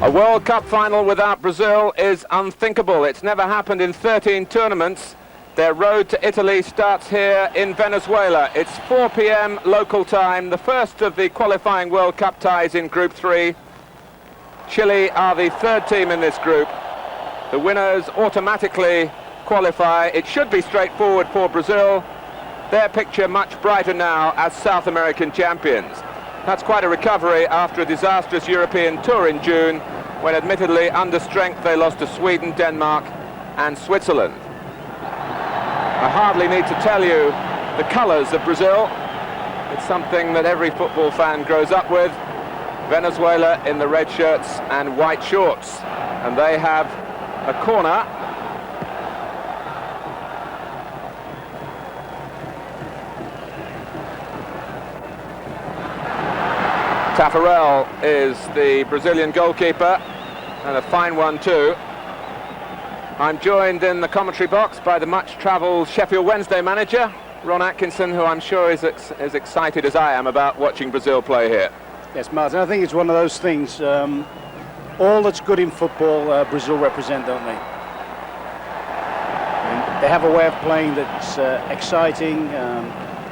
A World Cup final without Brazil is unthinkable. It's never happened in 13 tournaments. Their road to Italy starts here in Venezuela. It's 4 p.m. local time, the first of the qualifying World Cup ties in Group 3. Chile are the third team in this group. The winners automatically qualify. It should be straightforward for Brazil. Their picture much brighter now as South American champions. That's quite a recovery after a disastrous European tour in June, when admittedly under strength they lost to Sweden, Denmark and Switzerland. I hardly need to tell you the colours of Brazil. It's something that every football fan grows up with. Venezuela in the red shirts and white shorts. And they have a corner. Tafarel is the Brazilian goalkeeper, and a fine one too. I'm joined in the commentary box by the much-travelled Sheffield Wednesday manager, Ron Atkinson, who I'm sure is as excited as I am about watching Brazil play here. Yes, Martin, I think it's one of those things, all that's good in football, Brazil represent, don't they? And they have a way of playing that's exciting.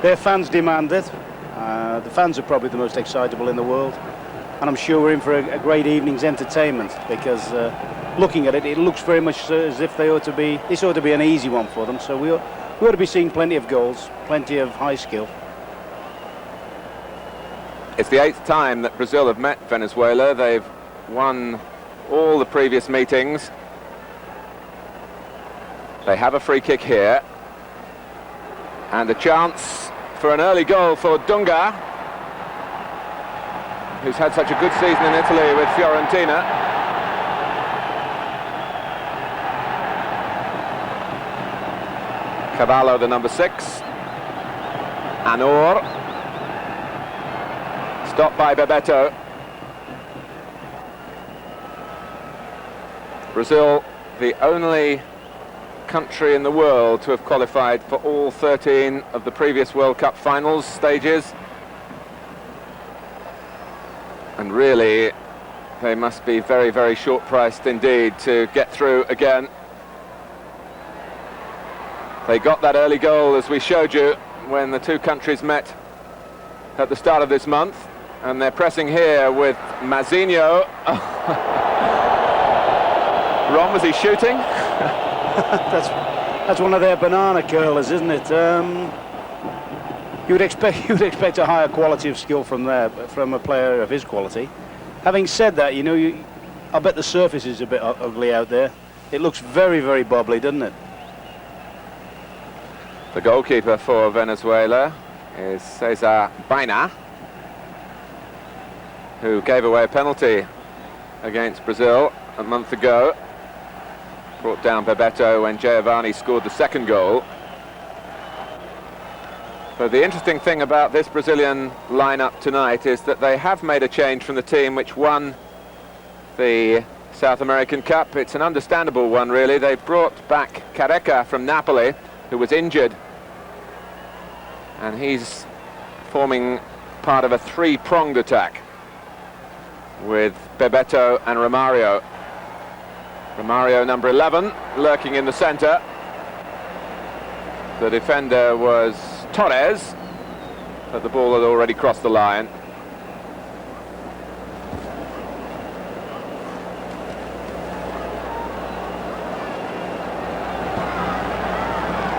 Their fans demand it. The fans are probably the most excitable in the world, and I'm sure we're in for a great evening's entertainment, because looking at it, it looks very much as if this ought to be an easy one for them. So we ought to be seeing plenty of goals, plenty of high skill. It's the 8th time that Brazil have met Venezuela. They've won all the previous meetings. They have a free kick here, and a chance for an early goal for Dunga, who's had such a good season in Italy with Fiorentina. Cavallo, the number 6. Anor. Stopped by Bebeto. Brazil, the only country in the world to have qualified for all 13 of the previous World Cup finals stages. And really, they must be very, very short-priced indeed to get through again. They got that early goal, as we showed you, when the two countries met at the start of this month. And they're pressing here with Mazinho. Ron, was he shooting? That's one of their banana curlers, isn't it? You would expect a higher quality of skill from a player of his quality. Having said that, you know, I bet the surface is a bit ugly out there. It looks very, very bubbly, doesn't it? The goalkeeper for Venezuela is Cesar Baena, who gave away a penalty against Brazil a month ago. Brought down Bebeto when Giovanni scored the second goal. But the interesting thing about this Brazilian lineup tonight is that they have made a change from the team which won the South American Cup. It's an understandable one, really. They've brought back Careca from Napoli, who was injured, and he's forming part of a three-pronged attack with Bebeto and Romario. Romario, number 11, lurking in the centre. The defender was Torres, but the ball had already crossed the line.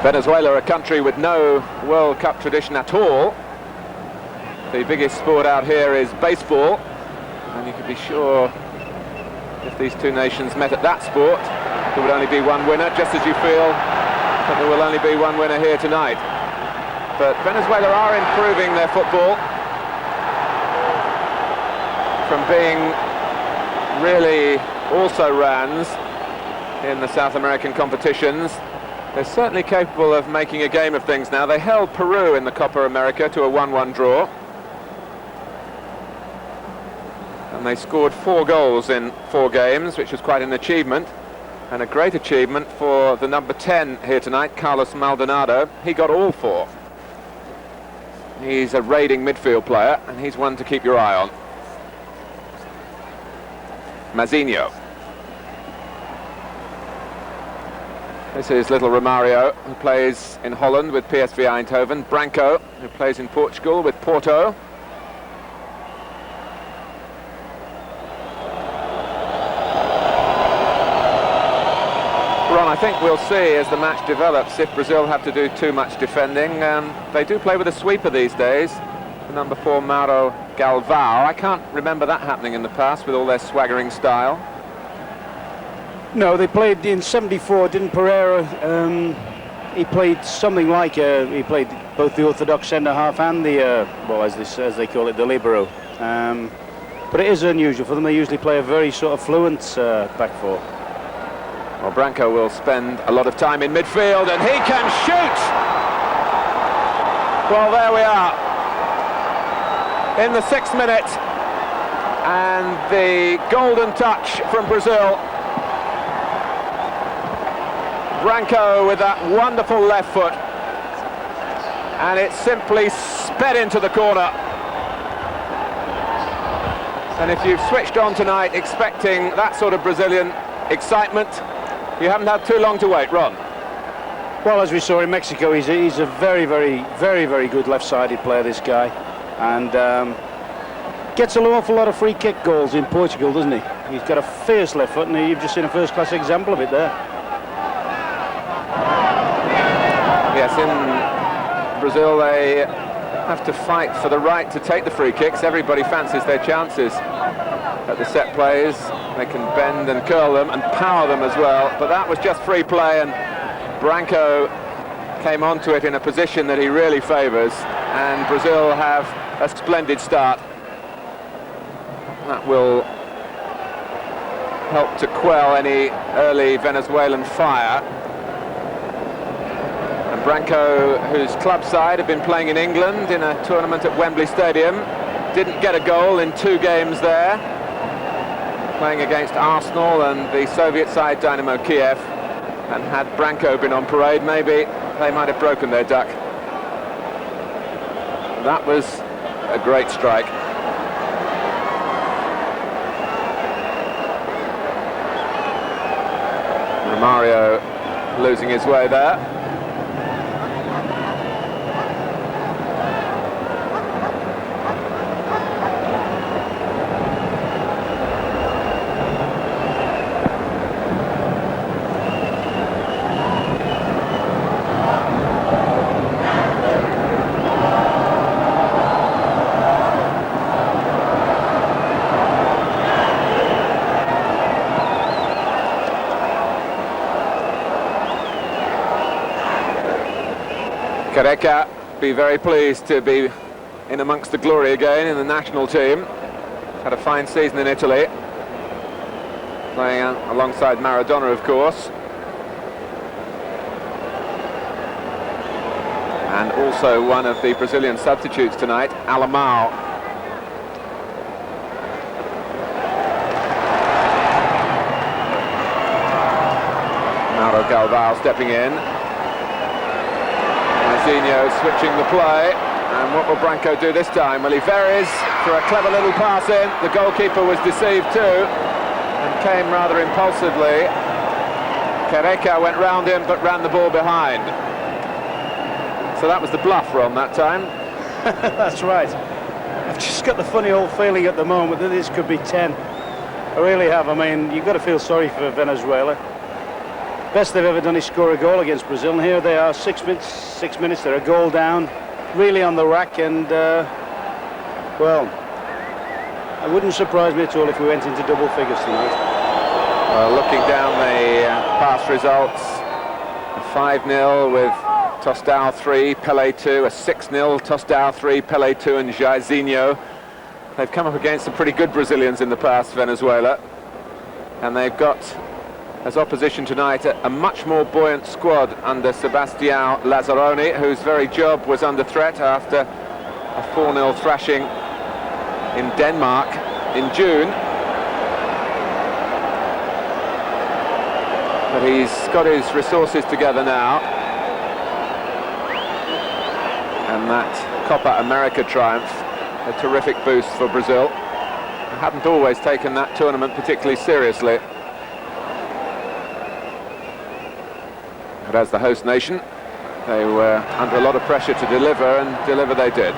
Venezuela, a country with no World Cup tradition at all. The biggest sport out here is baseball, and you can be sure if these two nations met at that sport, there would only be one winner, just as you feel that there will only be one winner here tonight. But Venezuela are improving their football from being really also-rans in the South American competitions. They're certainly capable of making a game of things now. They held Peru in the Copa America to a 1-1 draw. And they scored 4 goals in 4 games, which was quite an achievement. And a great achievement for the number 10 here tonight, Carlos Maldonado. He got all 4. He's a raiding midfield player, and he's one to keep your eye on. Mazinho. This is little Romario, who plays in Holland with PSV Eindhoven. Branco, who plays in Portugal with Porto. Ron, I think we'll see as the match develops if Brazil have to do too much defending. They do play with a sweeper these days. The number 4, Mauro Galvão. I can't remember that happening in the past with all their swaggering style. No, they played in '74, didn't Pereira? He played something like he played both the orthodox centre half and the well, as they call it, the libero. But it is unusual for them. They usually play a very sort of fluent back four. Well, Branco will spend a lot of time in midfield, and he can shoot! Well, there we are. In the 6th minute, and the golden touch from Brazil. Branco with that wonderful left foot, and it simply sped into the corner. And if you've switched on tonight expecting that sort of Brazilian excitement, you haven't had too long to wait, Ron. Well, as we saw in Mexico, he's a very, very good left-sided player, this guy, and gets an awful lot of free kick goals in Portugal, doesn't he? He's got a fierce left foot, and you've just seen a first-class example of it there. Yes, in Brazil they have to fight for the right to take the free kicks. Everybody fancies their chances at the set plays. They can bend and curl them and power them as well, but that was just free play, and Branco came onto it in a position that he really favours, and Brazil have a splendid start. That will help to quell any early Venezuelan fire. Branco, whose club side have been playing in England in a tournament at Wembley Stadium, didn't get a goal in 2 games there, playing against Arsenal and the Soviet side Dynamo Kiev, and had Branco been on parade, maybe they might have broken their duck. That was a great strike. Romario losing his way there. Careca be very pleased to be in amongst the glory again in the national team. Had a fine season in Italy, playing alongside Maradona, of course, and also one of the Brazilian substitutes tonight, Alemão. Mauro Galvão stepping in. Mazinho switching the play, and what will Branco do this time? Well, he varies for a clever little pass in. The goalkeeper was deceived too and came rather impulsively. Careca went round him but ran the ball behind. So that was the bluff, Ron, that time. That's right. I've just got the funny old feeling at the moment that this could be 10. I really have. I mean, you've got to feel sorry for Venezuela. Best they've ever done is score a goal against Brazil, and here they are, 6 minutes, they're a goal down, really on the rack, and well, it wouldn't surprise me at all if we went into double figures tonight. Well, looking down the past results, a 5-0 with Tostão 3, Pelé 2, a 6-0, Tostão 3, Pelé 2 and Jairzinho. They've come up against some pretty good Brazilians in the past, Venezuela, and they've got as opposition tonight a much more buoyant squad under Sebastião Lazzaroni, whose very job was under threat after a 4-0 thrashing in Denmark in June. But he's got his resources together now, and that Copa America triumph, a terrific boost for Brazil. hadn't always taken that tournament particularly seriously. But as the host nation, they were under a lot of pressure to deliver, and deliver they did.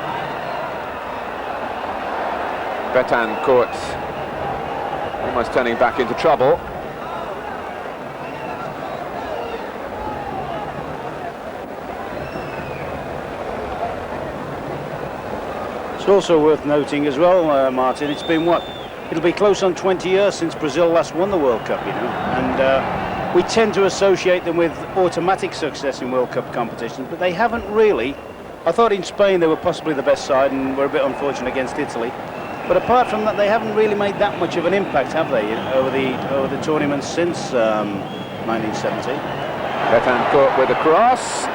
Betancourt almost turning back into trouble. It's also worth noting as well, Martin, it's been it'll be close on 20 years since Brazil last won the World Cup, you know, and we tend to associate them with automatic success in World Cup competitions, but they haven't really. I thought in Spain they were possibly the best side and were a bit unfortunate against Italy, but apart from that they haven't really made that much of an impact, have they, over the tournaments since 1970. Betancourt with a cross.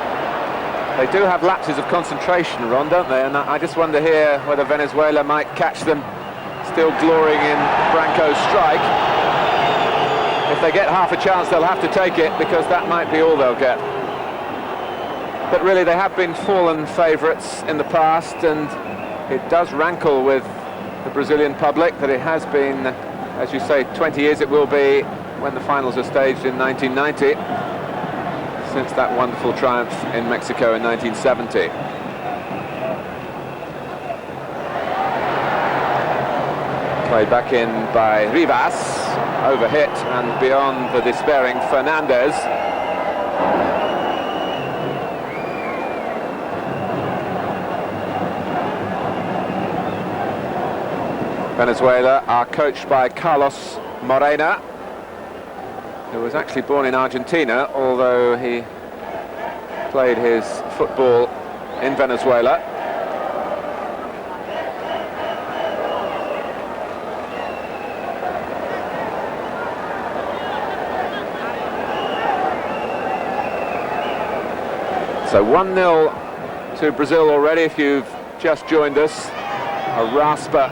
They do have lapses of concentration, Ron, don't they? And I just wonder here whether Venezuela might catch them still glorying in Branco's strike. If they get half a chance, they'll have to take it, because that might be all they'll get. But really, they have been fallen favourites in the past, and it does rankle with the Brazilian public that it has been, as you say, 20 years it will be when the finals are staged in 1990. Since that wonderful triumph in Mexico in 1970. Played back in by Rivas, overhit and beyond the despairing Fernandez. Venezuela are coached by Carlos Morena, who was actually born in Argentina, although he played his football in Venezuela. So 1-0 to Brazil already, if you've just joined us. A rasper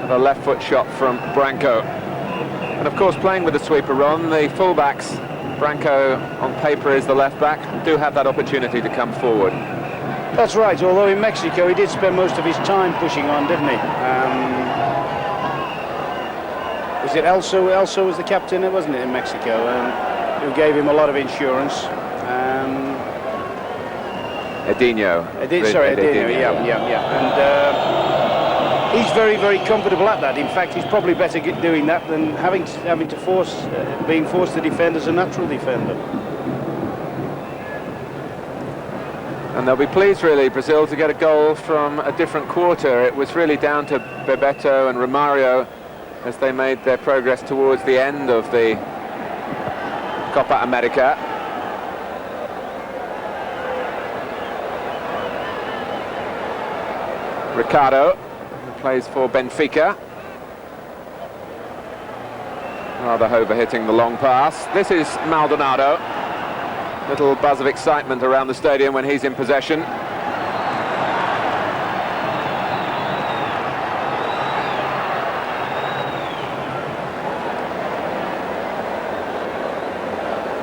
of a left foot shot from Branco. And of course, playing with the sweeper, Ron, the fullbacks, Branco on paper is the left back, do have that opportunity to come forward. That's right, although in Mexico he did spend most of his time pushing on, didn't he? Was it Elso? Elso was the captain, wasn't it, in Mexico, who gave him a lot of insurance. Edinho. Edinho, yeah. And he's very, very comfortable at that. In fact, he's probably better doing that than being forced to defend as a natural defender. And they'll be pleased, really, Brazil, to get a goal from a different quarter. It was really down to Bebeto and Romario as they made their progress towards the end of the Copa America. Ricardo, who plays for Benfica. Rather overhitting the long pass. This is Maldonado. Little buzz of excitement around the stadium when he's in possession.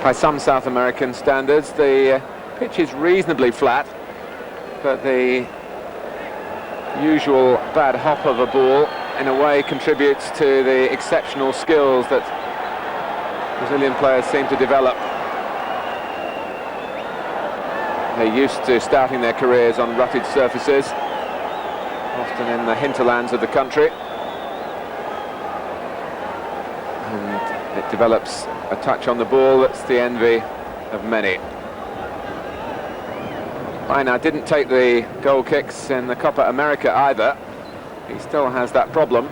By some South American standards, the pitch is reasonably flat, but the usual bad hop of a ball in a way contributes to the exceptional skills that Brazilian players seem to develop. They're used to starting their careers on rutted surfaces, often in the hinterlands of the country, and it develops a touch on the ball that's the envy of many. Baena didn't take the goal kicks in the Copa America either. He still has that problem.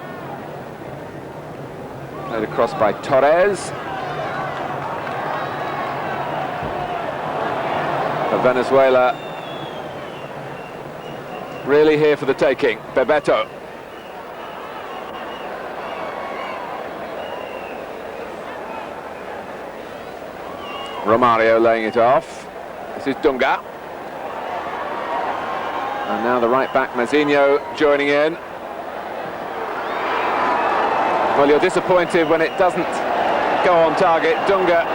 Played across by Torres. But Venezuela really here for the taking. Bebeto. Romario laying it off. This is Dunga. And now the right back, Mazinho, joining in. Well, you're disappointed when it doesn't go on target. Dunga,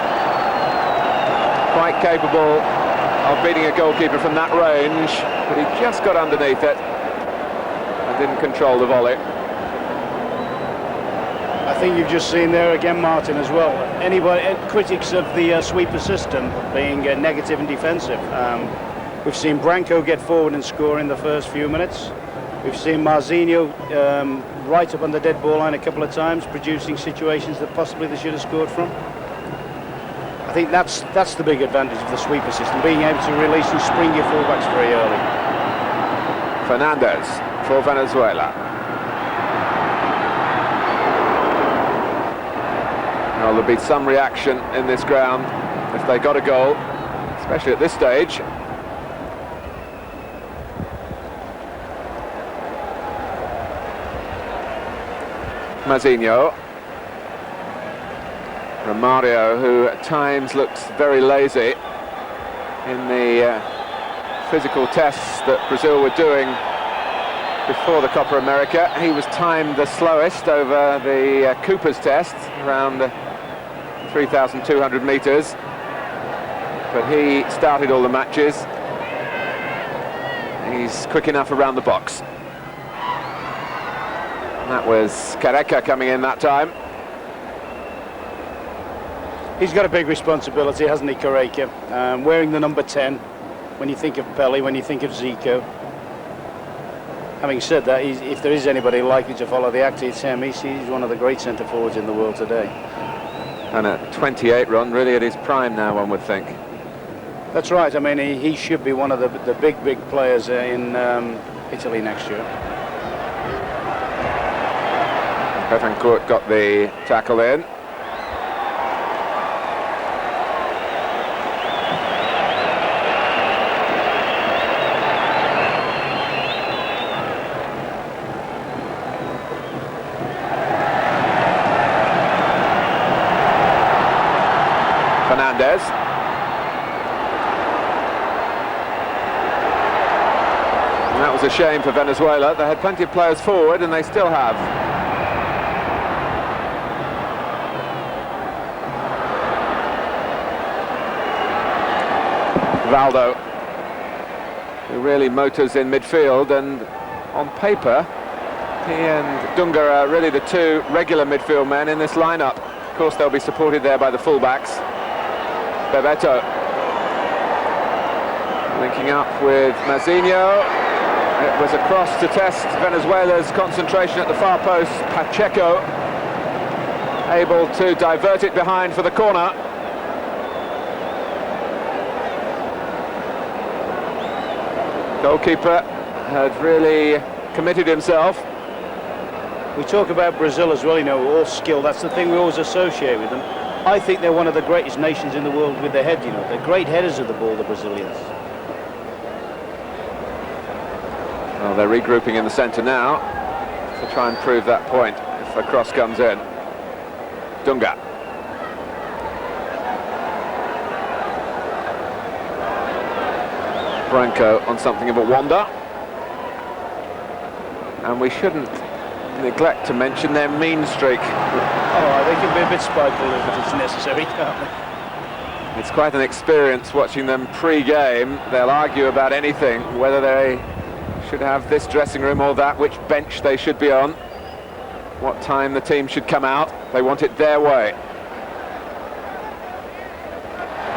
quite capable of beating a goalkeeper from that range, but he just got underneath it and didn't control the volley. I think you've just seen there again, Martin, as well. Critics of the sweeper system being negative and defensive. We've seen Branco get forward and score in the first few minutes. We've seen Marzinho right up on the dead ball line a couple of times, producing situations that possibly they should have scored from. I think that's the big advantage of the sweeper system, being able to release and spring your fullbacks very early. Fernandez for Venezuela. Well, there'll be some reaction in this ground if they got a goal, especially at this stage. Marzinho. Romario, who at times looks very lazy in the physical tests that Brazil were doing before the Copa America. He was timed the slowest over the Cooper's test, around 3,200 meters. But he started all the matches. He's quick enough around the box. And that was Careca coming in that time. He's got a big responsibility, hasn't he, Careca? Wearing the number 10, when you think of Pelé, when you think of Zico. Having said that, if there is anybody likely to follow the act, it's him. He's one of the great centre-forwards in the world today. And at 28, Ron, really at his prime now, one would think. That's right. I mean, he should be one of the big players in Italy next year. Betancourt got the tackle in. Fernandez. And that was a shame for Venezuela. They had plenty of players forward and they still have. Valdo, who really motors in midfield, and on paper he and Dunga are really the two regular midfield men in this lineup. Of course they'll be supported there by the fullbacks. Bebeto linking up with Marzinho. It was a cross to test Venezuela's concentration at the far post. Pacheco able to divert it behind for the corner. Goalkeeper had really committed himself. We talk about Brazil as well, you know, all skill. That's the thing we always associate with them. I think they're one of the greatest nations in the world with their head, you know. They're great headers of the ball, the Brazilians. Well, they're regrouping in the centre now to try and prove that point if a cross comes in. Dunga. Branco on something of a wander. And we shouldn't neglect to mention their mean streak. Oh, they can be a bit spiteful if it's necessary, can't they? It's quite an experience watching them pre-game. They'll argue about anything, whether they should have this dressing room or that, which bench they should be on, what time the team should come out. They want it their way.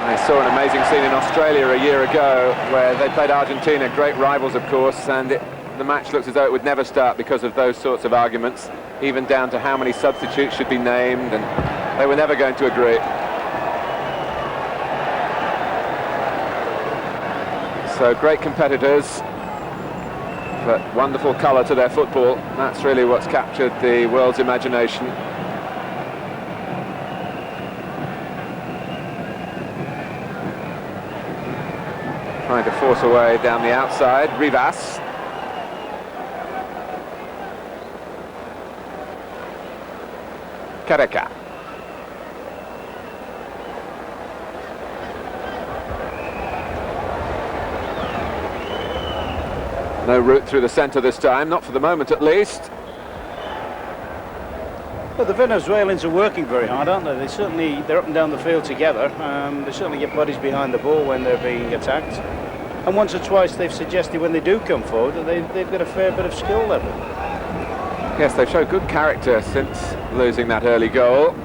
I saw an amazing scene in Australia a year ago where they played Argentina, great rivals of course, and the match looks as though it would never start because of those sorts of arguments, even down to how many substitutes should be named, and they were never going to agree. So great competitors, but wonderful colour to their football. That's really what's captured the world's imagination. Trying to force away down the outside, Rivas. Careca. No route through the centre this time, not for the moment at least. Well, the Venezuelans are working very hard, aren't they? They're up and down the field together. They certainly get bodies behind the ball when they're being attacked. And once or twice they've suggested when they do come forward that they've got a fair bit of skill level. Yes, they've shown good character since losing that early goal.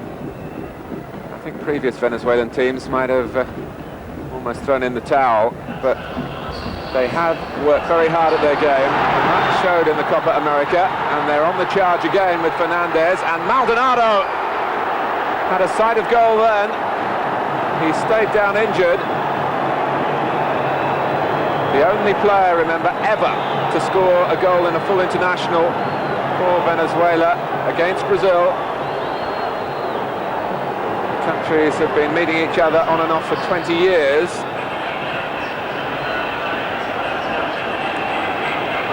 I think previous Venezuelan teams might have almost thrown in the towel, but they have worked very hard at their game, and that showed in the Copa America, and they're on the charge again with Fernandez, and Maldonado had a sight of goal then. He stayed down injured. The only player, remember, ever to score a goal in a full international for Venezuela against Brazil. Countries have been meeting each other on and off for 20 years.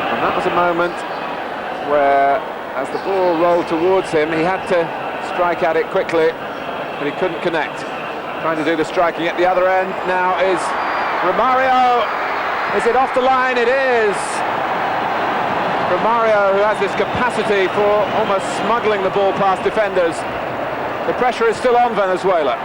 And that was a moment where, as the ball rolled towards him, he had to strike at it quickly, but he couldn't connect. Trying to do the striking at the other end now is Romario. Is it off the line? It is. Romario, who has this capacity for almost smuggling the ball past defenders. The pressure is still on Venezuela.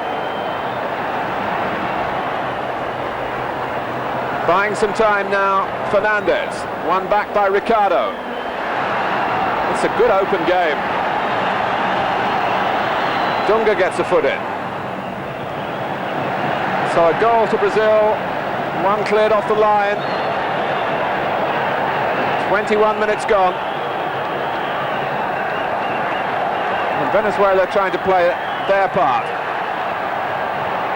Buying some time now, Fernandez. One back by Ricardo. It's a good open game. Dunga gets a foot in. So a goal to Brazil. One cleared off the line. 21 minutes gone. And Venezuela trying to play their part.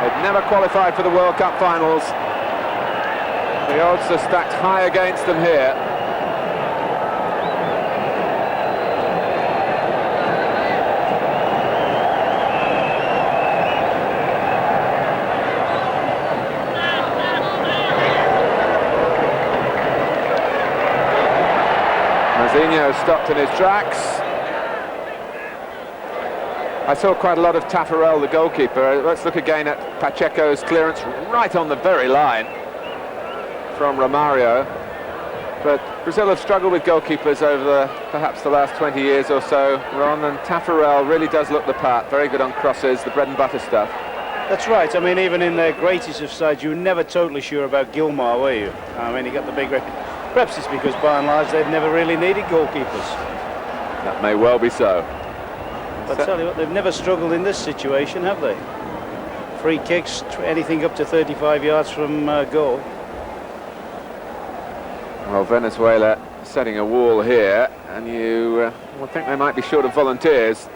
They've never qualified for the World Cup finals. The odds are stacked high against them here. Mazinho stopped in his tracks. I saw quite a lot of Taffarel, the goalkeeper. Let's look again at Pacheco's clearance right on the very line from Romario. But Brazil have struggled with goalkeepers over perhaps the last 20 years or so, Ron, and Taffarel really does look the part. Very good on crosses, the bread and butter stuff. That's right. I mean, even in their greatest of sides, you were never totally sure about Gilmar, were you? I mean, he got the big perhaps it's because by and large they've never really needed goalkeepers. That may well be so. But I tell you what, they've never struggled in this situation, have they? Free kicks, anything up to 35 yards from goal. Well, Venezuela setting a wall here, and you would think they might be short of volunteers.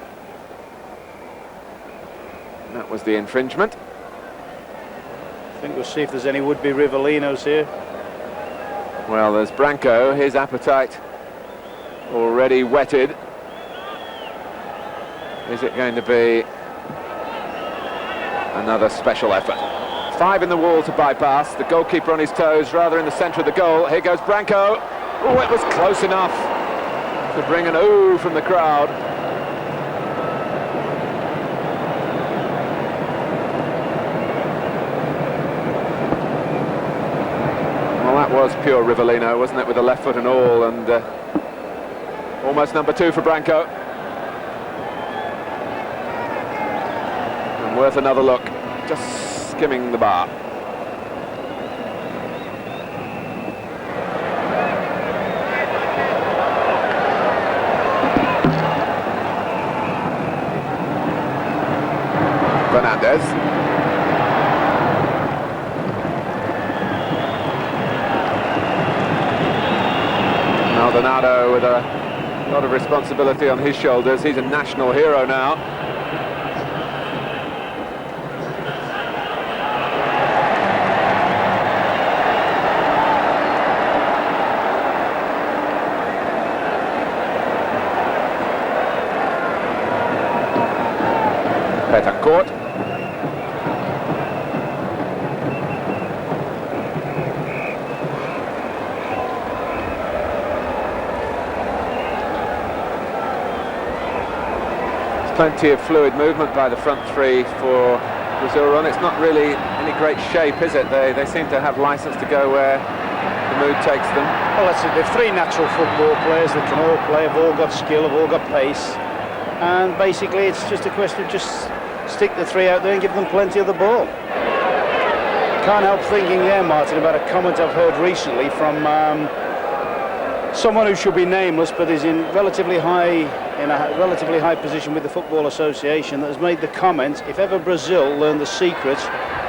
That was the infringement. I think we'll see if there's any would-be Rivalinos here. Well, there's Branco, his appetite already whetted. Is it going to be another special effort? 5 in the wall to bypass, the goalkeeper on his toes, rather in the centre of the goal. Here goes Branco. Oh, it was close enough to bring an ooh from the crowd. Well, that was pure Rivellino, wasn't it, with the left foot and all, and almost number 2 for Branco. And worth another look, just skimming the bar. Fernandez. Maldonado with a lot of responsibility on his shoulders. He's a national hero now. Betancourt. Plenty of fluid movement by the front three for Brazil. It's not really any great shape, is it? They seem to have license to go where the mood takes them. Well, that's it. They're 3 natural football players that can all play, have all got skill, have all got pace. And basically it's just a question of just stick the 3 out there and give them plenty of the ball. Can't help thinking there, Martin, about a comment I've heard recently from someone who should be nameless, but is in a relatively high position with the Football Association, that has made the comment: if ever Brazil learn the secret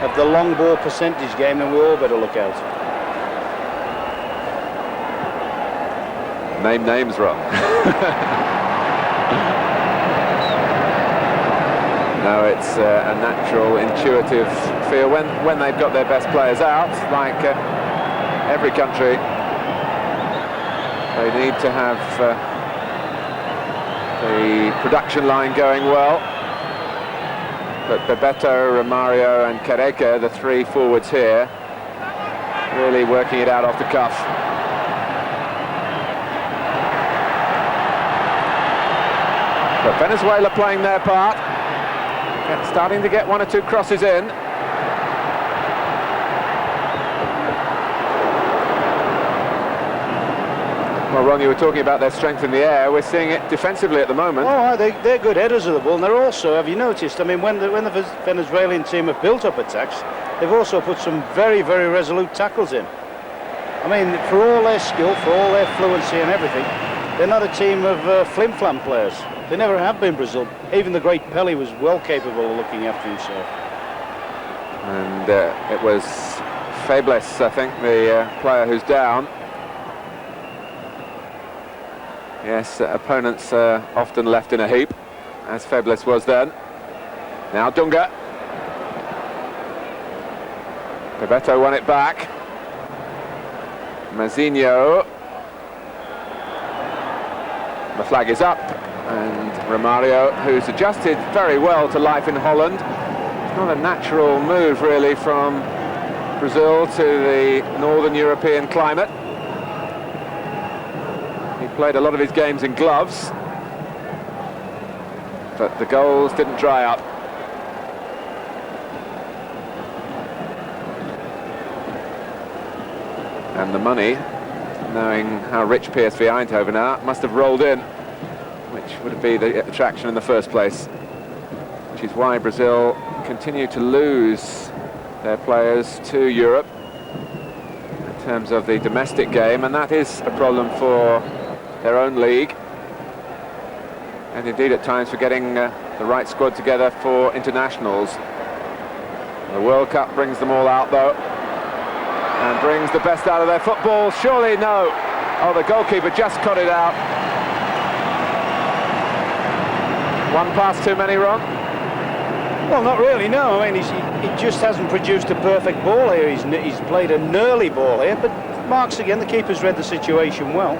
of the long ball percentage game, then we all better look out. Name names, Ron. No, it's a natural, intuitive feel when they've got their best players out, like every country. They need to have the production line going well. But Bebeto, Romario and Carreca, the three forwards here, really working it out off the cuff. But Venezuela playing their part, starting to get one or two crosses in. Well, Ron, you were talking about their strength in the air. We're seeing it defensively at the moment. Oh, they're good headers of the ball, and they're also, have you noticed, I mean, when the Venezuelan team have built up attacks, they've also put some very, very resolute tackles in. I mean, for all their skill, for all their fluency and everything, they're not a team of flim-flam players. They never have been, Brazil. Even the great Pelé was well capable of looking after himself. And it was Fables, I think, the player who's down. Yes, opponents often left in a heap, as Fables was then. Now Dunga. Bebeto won it back. Mazinho. The flag is up, and Romario, who's adjusted very well to life in Holland. It's not a natural move, really, from Brazil to the Northern European climate. He played a lot of his games in gloves, but the goals didn't dry up. And the money, knowing how rich PSV Eindhoven are, must have rolled in, which would be the attraction in the first place. Which is why Brazil continue to lose their players to Europe in terms of the domestic game, and that is a problem for their own league, and indeed at times for getting the right squad together for internationals. The World Cup brings them all out, though, and brings the best out of their football. Surely no. Oh, the goalkeeper just cut it out. One pass too many, Ron? Well, not really, no. I mean, he just hasn't produced a perfect ball here. He's played a nearly ball here, but marks again, the keeper's read the situation well.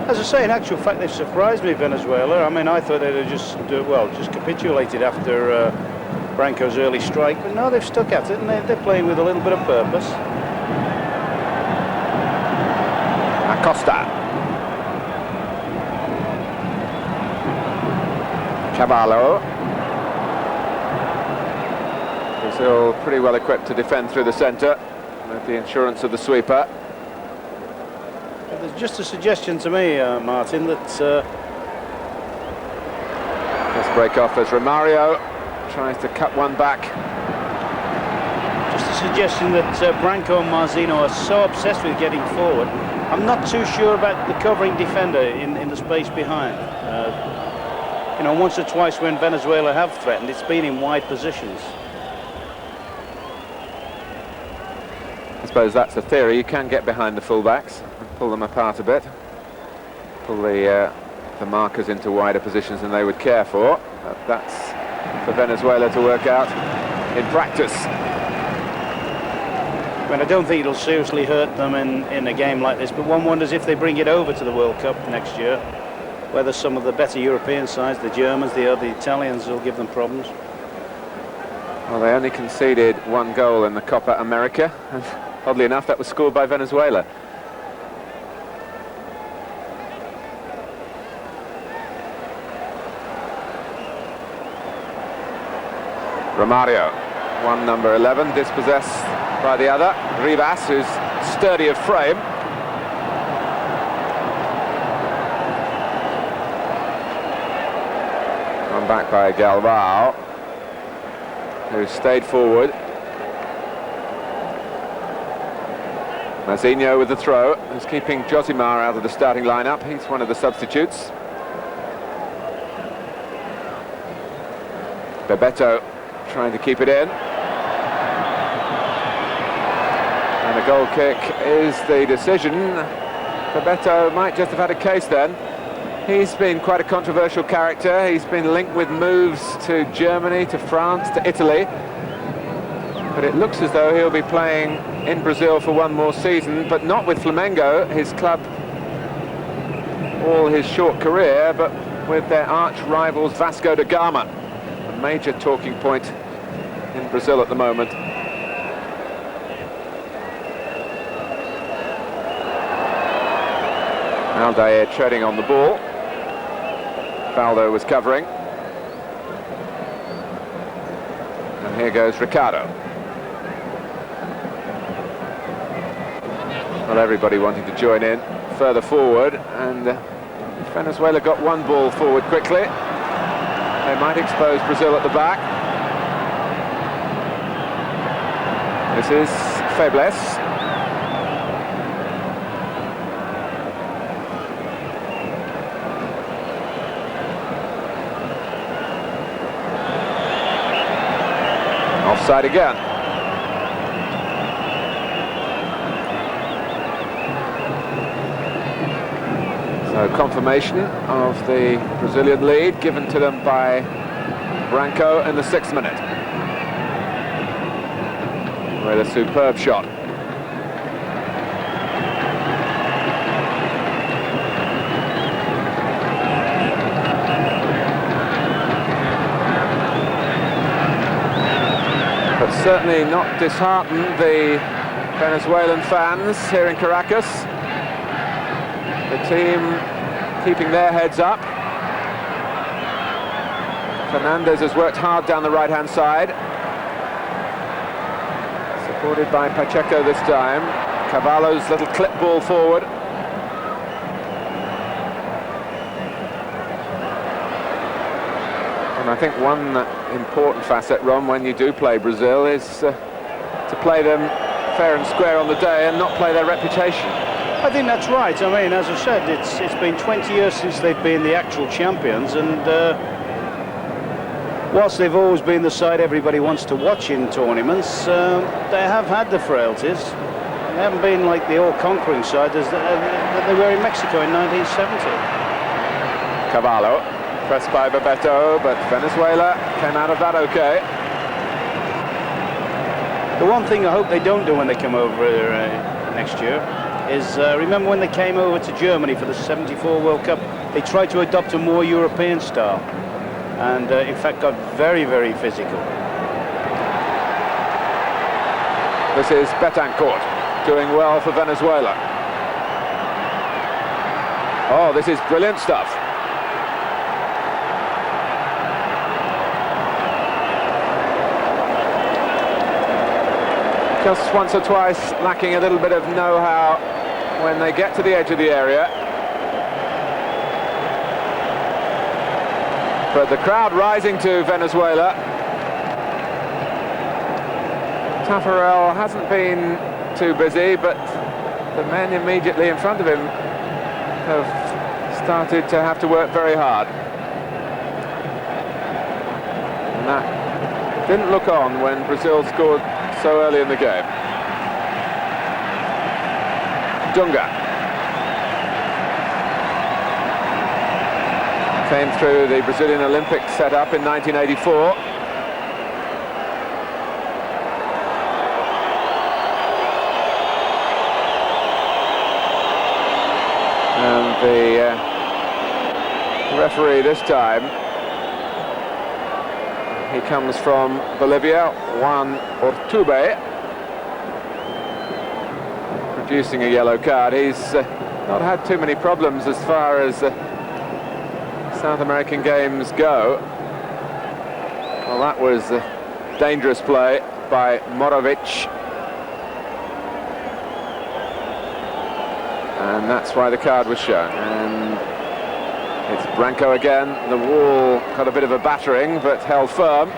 As I say, in actual fact, they've surprised me, Venezuela. I mean, I thought they'd have just capitulated after Branco's early strike, but no, they've stuck at it, and they're playing with a little bit of purpose. Acosta. Cavallo. Brazil pretty well equipped to defend through the centre with the insurance of the sweeper. There's just a suggestion to me, Martin, that... Let's break off as Romario tries to cut one back. Just a suggestion that Branco and Marzino are so obsessed with getting forward. I'm not too sure about the covering defender in the space behind. You know, once or twice when Venezuela have threatened, it's been in wide positions. I suppose that's the theory. You can get behind the fullbacks and pull them apart a bit, pull the markers into wider positions than they would care for. But that's for Venezuela to work out in practice. I mean, I don't think it'll seriously hurt them in a game like this, but one wonders if they bring it over to the World Cup next year, whether some of the better European sides, the Germans, the Italians, will give them problems. Well, they only conceded one goal in the Copa America. Oddly enough, that was scored by Venezuela. Romario, one number 11, dispossessed by the other. Rivas, who's sturdy of frame. Run back by Galvao, who stayed forward. Mazinho with the throw, who's keeping Josimar out of the starting lineup. He's one of the substitutes. Bebeto trying to keep it in. And a goal kick is the decision. Bebeto might just have had a case then. He's been quite a controversial character. He's been linked with moves to Germany, to France, to Italy. But it looks as though he'll be playing in Brazil for one more season, but not with Flamengo, his club, all his short career, but with their arch rivals Vasco da Gama, a major talking point in Brazil at the moment. Aldair treading on the ball. Valdo was covering. And here goes Ricardo. Well, everybody wanting to join in further forward, and Venezuela got one ball forward quickly. They might expose Brazil at the back. This is Febles. Offside again. So confirmation of the Brazilian lead given to them by Branco in the 6th minute. With a superb shot. But certainly not disheartened the Venezuelan fans here in Caracas. The team keeping their heads up. Fernandez has worked hard down the right-hand side. Supported by Pacheco this time. Cavallo's little clip ball forward. And I think one important facet, Ron, when you do play Brazil is to play them fair and square on the day and not play their reputation. I think that's right. I mean, as I said, it's been 20 years since they've been the actual champions, and whilst they've always been the side everybody wants to watch in tournaments, they have had the frailties. They haven't been like the all-conquering side that they were in Mexico in 1970. Cavallo, pressed by Bebeto, but Venezuela came out of that okay. The one thing I hope they don't do when they come over next year is, remember when they came over to Germany for the '74 World Cup, they tried to adopt a more European style, and in fact got very, very physical. This is Betancourt, doing well for Venezuela. Oh, this is brilliant stuff. Just once or twice lacking a little bit of know-how when they get to the edge of the area. But the crowd rising to Venezuela. Taffarel hasn't been too busy, but the men immediately in front of him have started to have to work very hard. And that didn't look on when Brazil scored so early in the game. Dunga came through the Brazilian Olympic setup in 1984. And the referee this time, he comes from Bolivia, Juan Ortube, producing a yellow card. He's not had too many problems as far as South American games go. Well, that was a dangerous play by Morovic. And that's why the card was shown. And it's Branco again. The wall got a bit of a battering, but held firm.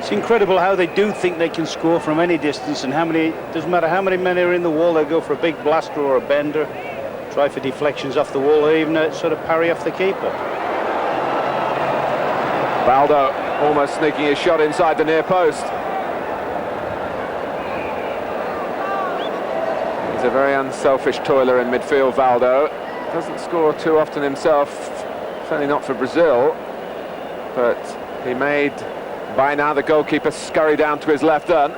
It's incredible how they do think they can score from any distance, and doesn't matter how many men are in the wall, they'll go for a big blaster or a bender, try for deflections off the wall, or even a sort of parry off the keeper. Valdo almost sneaking his shot inside the near post. He's a very unselfish toiler in midfield, Valdo. Doesn't score too often himself, certainly not for Brazil, but he made, by now, the goalkeeper scurry down to his left then.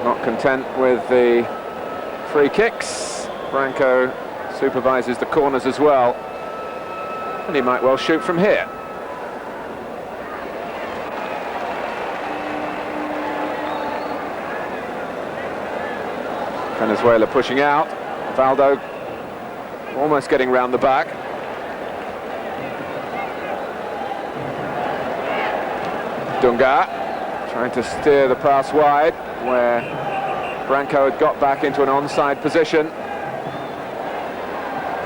Not content with the free kicks, Branco supervises the corners as well, and he might well shoot from here. Venezuela pushing out, Valdo almost getting round the back. Dunga trying to steer the pass wide, where Branco had got back into an onside position.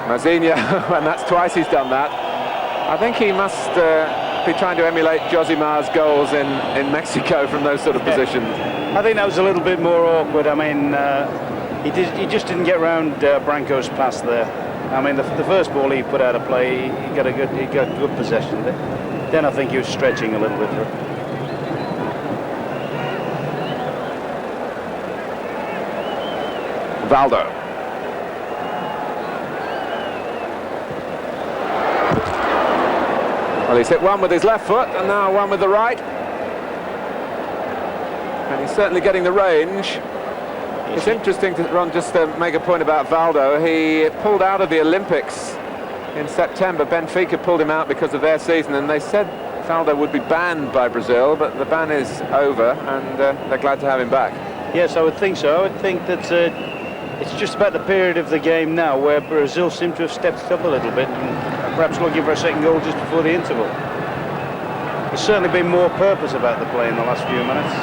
Mazinha, and that's twice he's done that. I think he must be trying to emulate Josimar's goals in Mexico from those sort of positions. I think that was a little bit more awkward. I mean, he just didn't get round Branco's pass there. I mean, the first ball he put out of play, he got good possession there. Then I think he was stretching a little bit. Valdo. Well, he's hit one with his left foot and now one with the right. And he's certainly getting the range. It's interesting to, Ron, just to make a point about Valdo. He pulled out of the Olympics in September. Benfica pulled him out because of their season, and they said Valdo would be banned by Brazil, but the ban is over, and they're glad to have him back. Yes, I would think so. I would think that it's just about the period of the game now where Brazil seem to have stepped up a little bit, and perhaps looking for a second goal just before the interval. There's certainly been more purpose about the play in the last few minutes.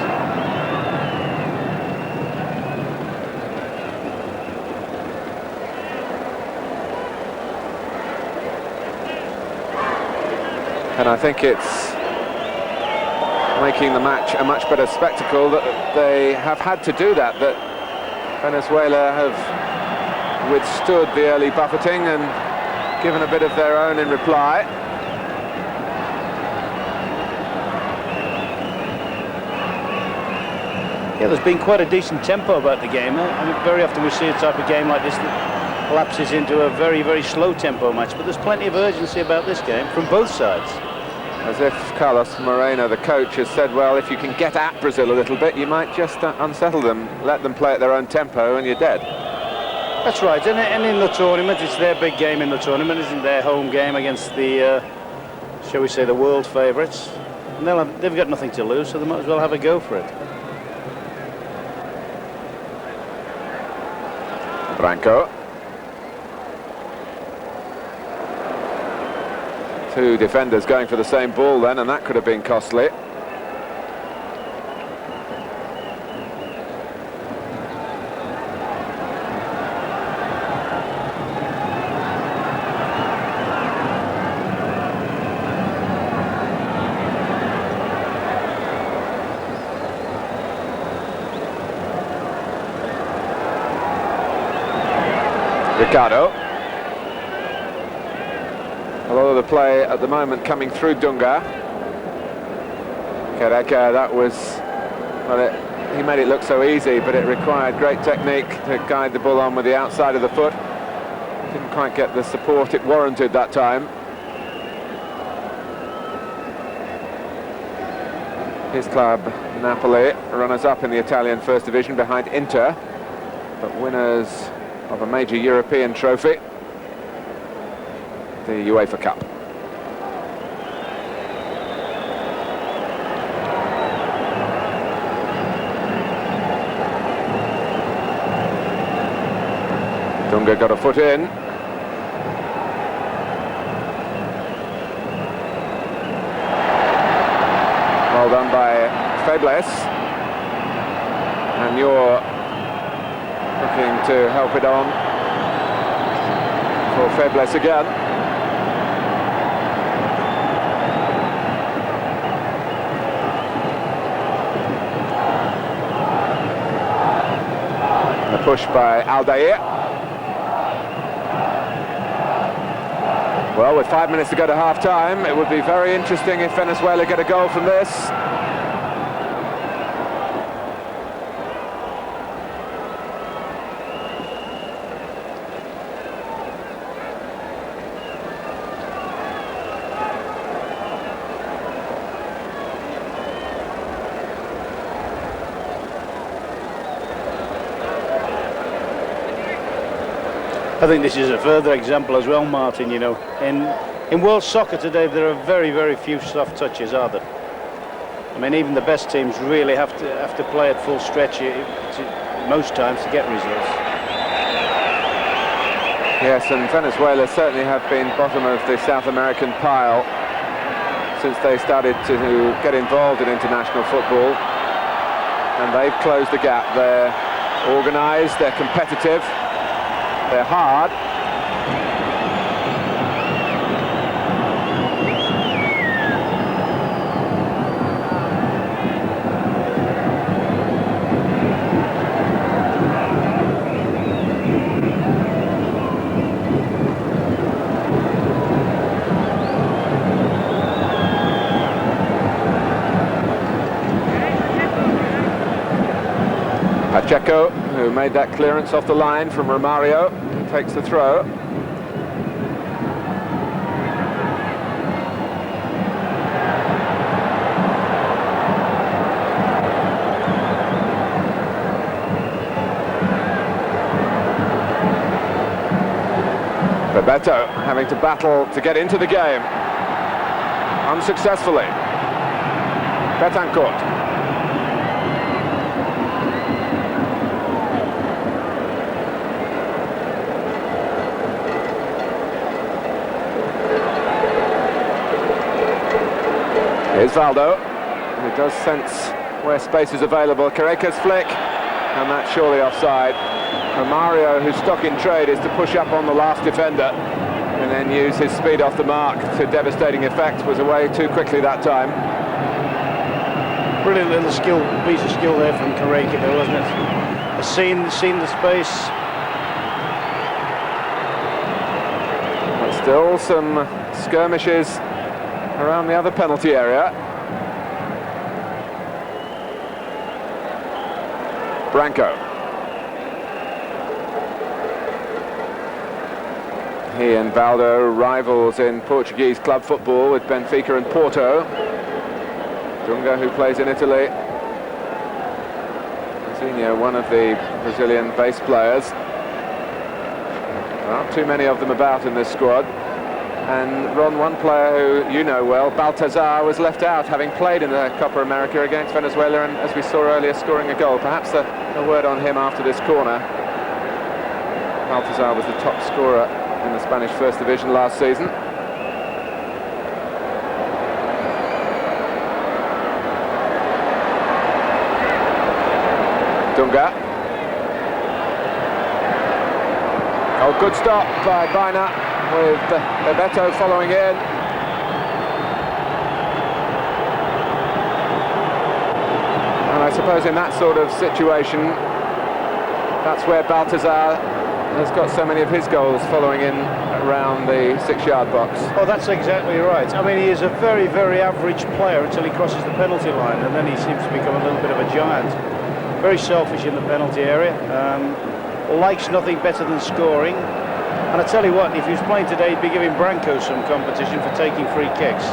And I think it's making the match a much better spectacle that they have had to do that Venezuela have withstood the early buffeting and given a bit of their own in reply. Yeah, there's been quite a decent tempo about the game. I mean, very often we see a type of game like this that lapses into a very, very slow tempo match, but there's plenty of urgency about this game from both sides. As if Carlos Moreno, the coach, has said, well, if you can get at Brazil a little bit, you might just unsettle them, let them play at their own tempo, and you're dead. That's right, and in the tournament, it's their big game in the tournament, isn't their home game against the, shall we say, the world favourites. And they've got nothing to lose, so they might as well have a go for it. Branco. Two defenders going for the same ball then, and that could have been costly. Ricardo. A lot of the play at the moment coming through Dunga. Kereka, that was, well, he made it look so easy, but it required great technique to guide the ball on with the outside of the foot. Didn't quite get the support it warranted that time. His club, Napoli, runners-up in the Italian First Division behind Inter, but winners of a major European trophy, the UEFA Cup. Dunga got a foot in. Well done by Febles. And you're looking to help it on for Febles again. push by Aldair. Well, with 5 minutes to go to half-time, it would be very interesting if Venezuela get a goal from this. I think this is a further example as well, Martin. You know, in world soccer today, there are very, very few soft touches, are there? I mean, even the best teams really have to play at full stretch most times to get results. Yes, and Venezuela certainly have been bottom of the South American pile since they started to get involved in international football, and they've closed the gap. They're organised, they're competitive. They're hard. Pacheco, who made that clearance off the line from Romario, takes the throw. Bebeto having to battle to get into the game. Unsuccessfully. Betancourt. Here's Valdo, who does sense where space is available. Carreca's flick, and that's surely offside. Romario, whose stock in trade is to push up on the last defender and then use his speed off the mark to devastating effect, was away too quickly that time. Brilliant little piece of skill there from Carreca, though, wasn't it? Has seen the space. But still some skirmishes around the other penalty area. Branco. He and Valdo, rivals in Portuguese club football with Benfica and Porto. Dunga, who plays in Italy. Zinho, one of the Brazilian base players. There aren't too many of them about in this squad. And Ron, one player who you know well, Baltazar, was left out, having played in the Copa America against Venezuela, and as we saw earlier, scoring a goal. Perhaps a word on him after this corner. Baltazar was the top scorer in the Spanish First Division last season. Dunga. Oh, good stop by Baina, with Bebeto following in. And I suppose in that sort of situation, that's where Baltazar has got so many of his goals, following in around the 6-yard box. Oh, that's exactly right. I mean, he is a very, very average player until he crosses the penalty line, and then he seems to become a little bit of a giant. Very selfish in the penalty area. Likes nothing better than scoring. And I tell you what, if he was playing today, he'd be giving Branco some competition for taking free kicks.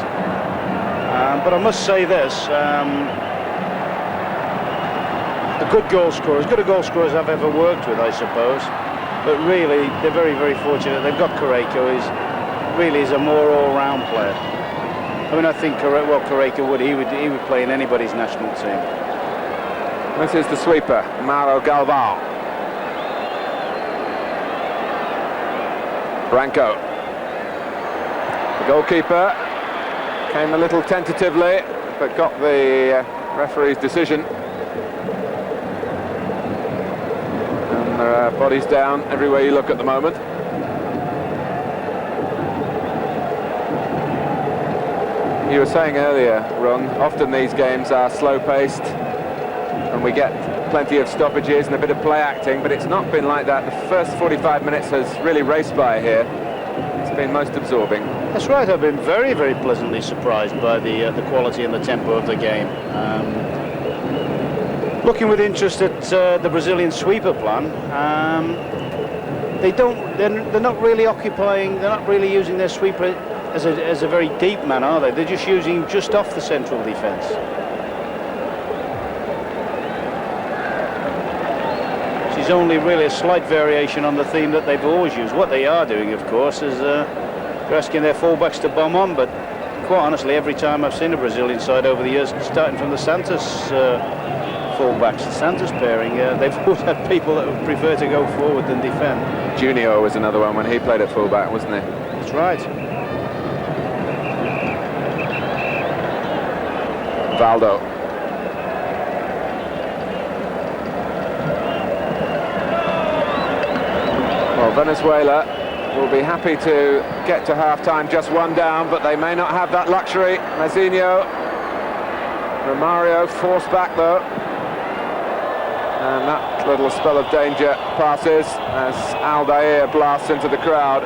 But I must say this, a good goal scorer, as good a goal scorer as I've ever worked with, I suppose. But really, they're very, very fortunate. They've got Carreca, who really is a more all-round player. I mean, I think Carreca would play in anybody's national team. This is the sweeper, Mauro Galvão. Branco. The goalkeeper came a little tentatively, but got the referee's decision. And there are bodies down everywhere you look at the moment. You were saying earlier, Ron, often these games are slow-paced, and we get plenty of stoppages and a bit of play acting, but it's not been like that. The first 45 minutes has really raced by here. It's been most absorbing. That's right, I've been very, very pleasantly surprised by the quality and the tempo of the game. Looking with interest at the Brazilian sweeper plan. They're not really occupying, they're not really using their sweeper as a very deep man, are they? They're just using him just off the central defence. Which is only really a slight variation on the theme that they've always used. What they are doing, of course, is they're asking their fullbacks to bomb on, but quite honestly, every time I've seen a Brazilian side over the years, starting from the Santos fullbacks, the Santos pairing, they've always had people that would prefer to go forward than defend. Junior was another one when he played at fullback, wasn't he? That's right. Valdo. Well, Venezuela will be happy to get to half-time just one down, but they may not have that luxury. Mazinho, Romario forced back though. And that little spell of danger passes as Aldair blasts into the crowd.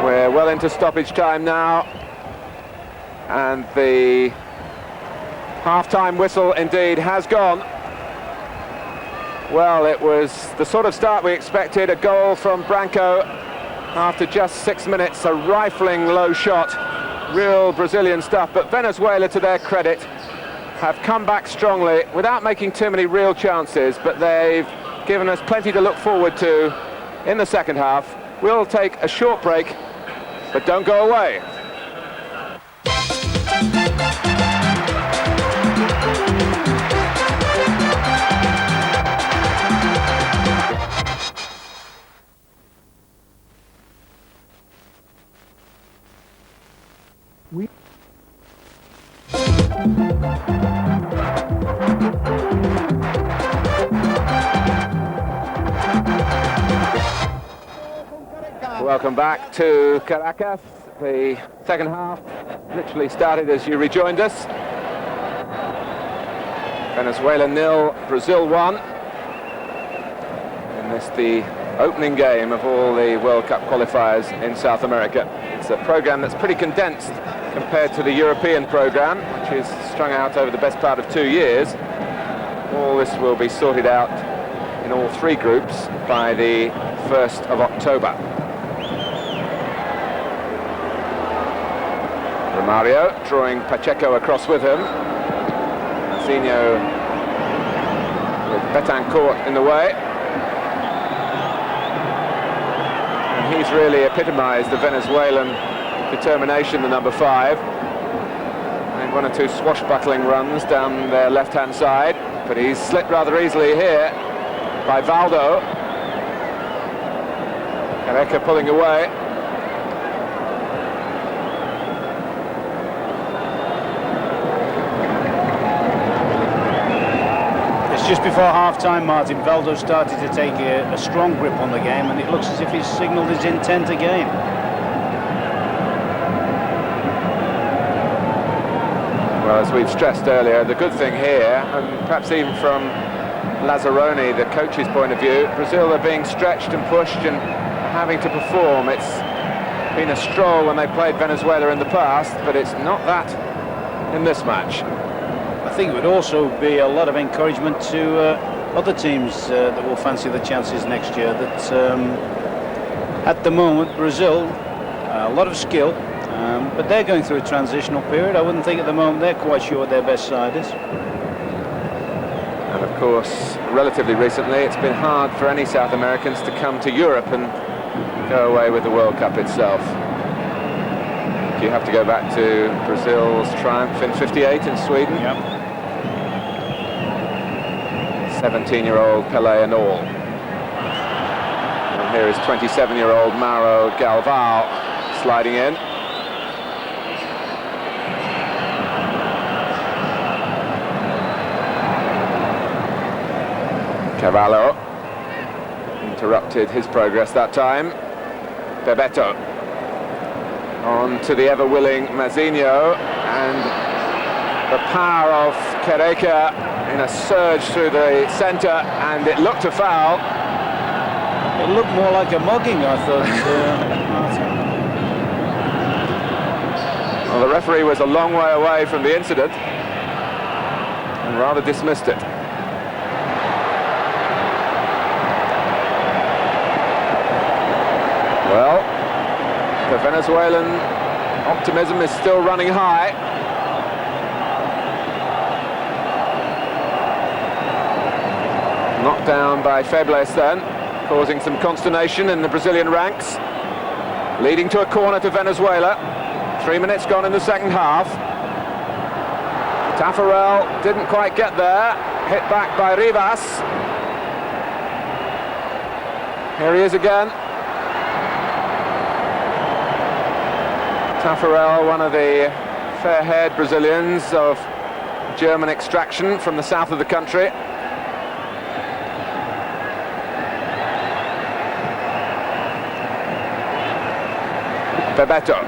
We're well into stoppage time now, and the half-time whistle indeed has gone. Well, it was the sort of start we expected. A goal from Branco after just 6 minutes, a rifling low shot, real Brazilian stuff. But Venezuela, to their credit, have come back strongly without making too many real chances, but they've given us plenty to look forward to in the second half. We'll take a short break, but don't go away. Welcome back to Caracas. The second half literally started as you rejoined us. Venezuela 0, Brazil 1. And this the opening game of all the World Cup qualifiers in South America. It's a programme that's pretty condensed compared to the European programme, which is strung out over the best part of 2 years. All this will be sorted out in all 3 groups by the 1st of October. Romario drawing Pacheco across with him. Mazinho with Betancourt in the way. And he's really epitomised the Venezuelan determination, the number 5. And 1 or 2 swashbuckling runs down their left-hand side, but he's slipped rather easily here by Valdo. Careca pulling away. Just before half-time, Martin, Valdo started to take a strong grip on the game, and it looks as if he's signalled his intent again. Well, as we've stressed earlier, the good thing here, and perhaps even from Lazzaroni, the coach's point of view, Brazil are being stretched and pushed and having to perform. It's been a stroll when they played Venezuela in the past, but it's not that in this match. I think it would also be a lot of encouragement to other teams that will fancy the chances next year. That at the moment, Brazil, a lot of skill, but they're going through a transitional period. I wouldn't think at the moment they're quite sure what their best side is. And of course, relatively recently, it's been hard for any South Americans to come to Europe and go away with the World Cup itself. You have to go back to Brazil's triumph in '58 in Sweden. Yep. 17-year-old Pelé and all. And here is 27-year-old Mauro Galvão sliding in. Cavallo interrupted his progress that time. Bebeto on to the ever-willing Mazinho, and the power of Quereca in a surge through the centre, and it looked a foul. It looked more like a mugging, I thought, Martin. Well, the referee was a long way away from the incident and rather dismissed it. Well, the Venezuelan optimism is still running high. Knocked down by Febles then, causing some consternation in the Brazilian ranks, leading to a corner to Venezuela. 3 minutes gone in the second half. Taffarel didn't quite get there, hit back by Rivas. Here he is again. Taffarel, one of the fair-haired Brazilians of German extraction from the south of the country. Bebeto.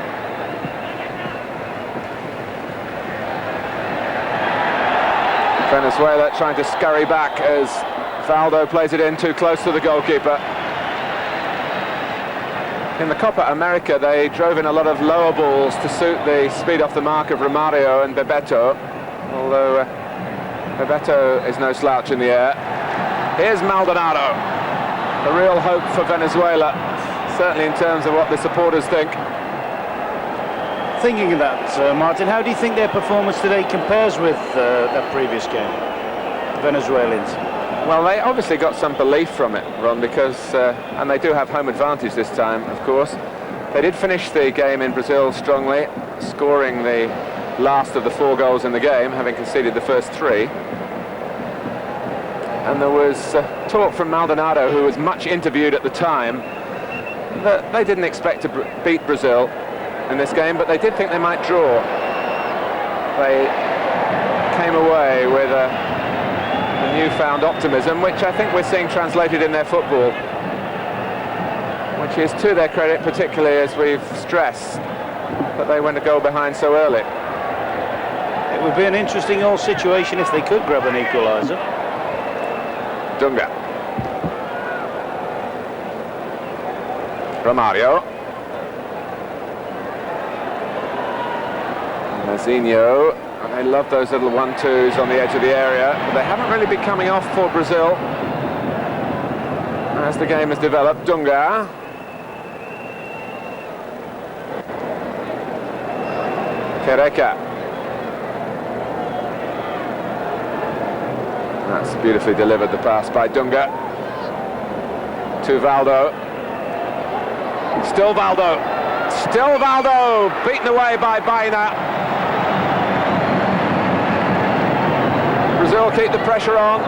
Venezuela trying to scurry back as Valdo plays it in too close to the goalkeeper. In the Copa America, they drove in a lot of lower balls to suit the speed off the mark of Romario and Bebeto, although Bebeto is no slouch in the air. Here's Maldonado, the real hope for Venezuela, certainly in terms of what the supporters think. Thinking of that, Martin, how do you think their performance today compares with that previous game, the Venezuelans? Well, they obviously got some belief from it, Ron, because, and they do have home advantage this time, of course. They did finish the game in Brazil strongly, scoring the last of the 4 goals in the game, having conceded the first 3. And there was talk from Maldonado, who was much interviewed at the time, that they didn't expect to beat Brazil in this game, but they did think they might draw. They came away with a newfound optimism, which I think we're seeing translated in their football, which is to their credit, particularly as we've stressed that they went a goal behind so early. It would be an interesting old situation if they could grab an equaliser. Dunga. Romario. Mazinho. And they love those little 1-2s on the edge of the area, but they haven't really been coming off for Brazil as the game has developed. Dunga. Quereca. That's beautifully delivered, the pass by Dunga. To Valdo. Still Valdo. Still Valdo. Beaten away by Baena. Brazil keep the pressure on,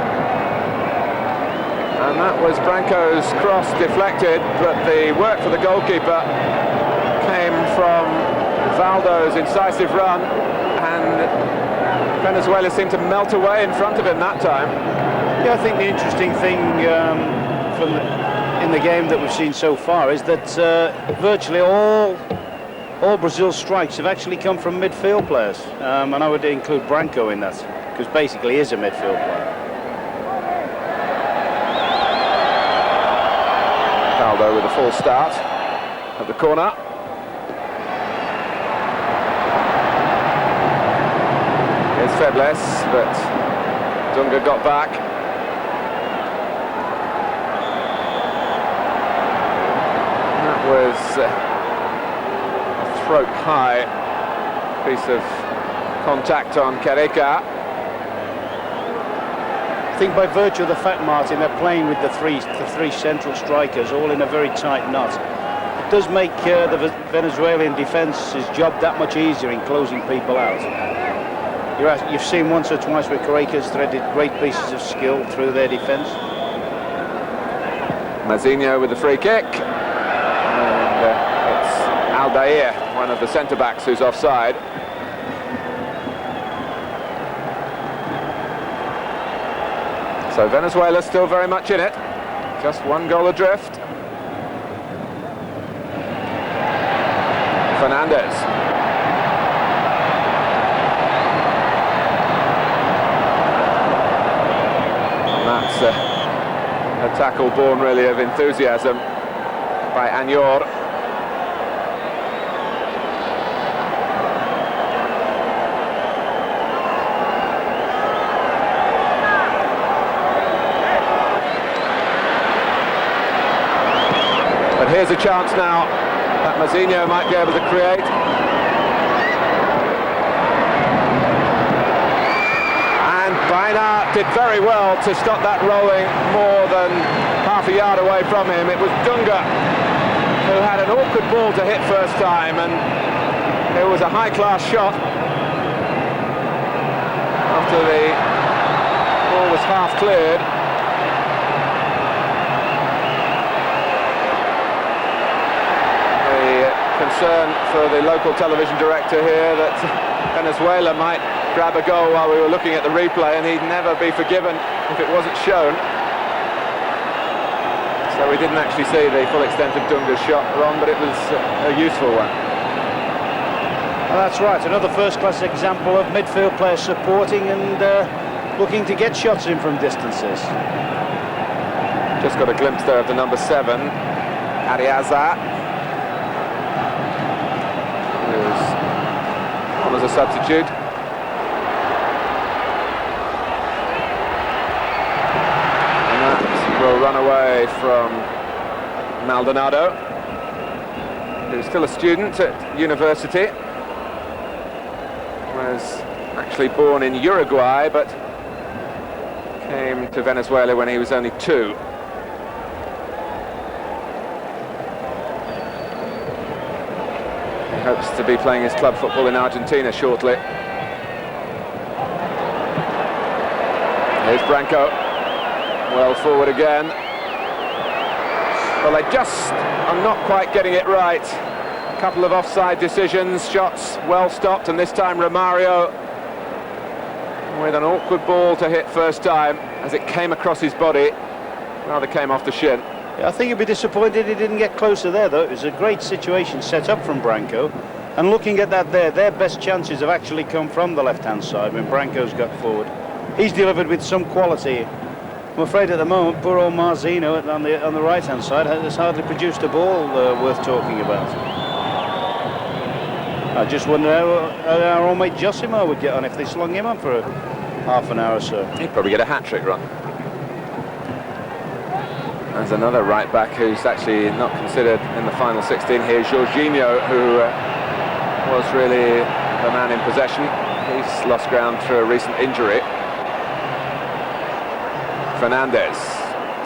and that was Branco's cross deflected, but the work for the goalkeeper came from Valdo's incisive run, and Venezuela seemed to melt away in front of him that time. Yeah, I think the interesting thing in the game that we've seen so far is that virtually all Brazil's strikes have actually come from midfield players, and I would include Branco in that, because basically he is a midfield player. Valdo with a full start at the corner. Here's Febles, but Dunga got back. That was a throat-high piece of contact on Quereca. I think by virtue of the fact, Martin, they're playing with the three central strikers all in a very tight knot. It does make the Venezuelan defence's job that much easier in closing people out. You've seen once or twice where Quereca's threaded great pieces of skill through their defence. Mazinho with the free kick, and it's Aldair, one of the centre-backs, who's offside. So Venezuela still very much in it, just 1 goal adrift. Fernandez. That's a tackle born really of enthusiasm by Agnor. But here's a chance now that Mazinho might be able to create. And Baina did very well to stop that rolling more than half a yard away from him. It was Dunga who had an awkward ball to hit first time, and it was a high-class shot after the ball was half cleared. Concern for the local television director here that Venezuela might grab a goal while we were looking at the replay, and he'd never be forgiven if it wasn't shown. So we didn't actually see the full extent of Dunga's shot, Ron, but it was a useful one. Well, that's right, another first-class example of midfield players supporting and looking to get shots in from distances. Just got a glimpse there of the number 7, Ariaza, who's on as a substitute. And that will run away from Maldonado, who's still a student at university. Was actually born in Uruguay, but came to Venezuela when he was only 2. Hopes to be playing his club football in Argentina shortly. Here's Branco, well forward again. Well, they just are not quite getting it right. A couple of offside decisions, shots well stopped, and this time Romario with an awkward ball to hit first time as it came across his body, rather came off the shin. I think he'd be disappointed he didn't get closer there, though. It was a great situation set up from Branco, and looking at that there, their best chances have actually come from the left-hand side when Branco's got forward. He's delivered with some quality. I'm afraid at the moment, poor old Marzino on the right-hand side has hardly produced a ball worth talking about. I just wonder how our old mate Josimo would get on if they slung him on for half an hour or so. He'd probably get a hat-trick run. There's another right-back who's actually not considered in the final 16 here, Jorginho, who was really the man in possession. He's lost ground through a recent injury. Fernandez,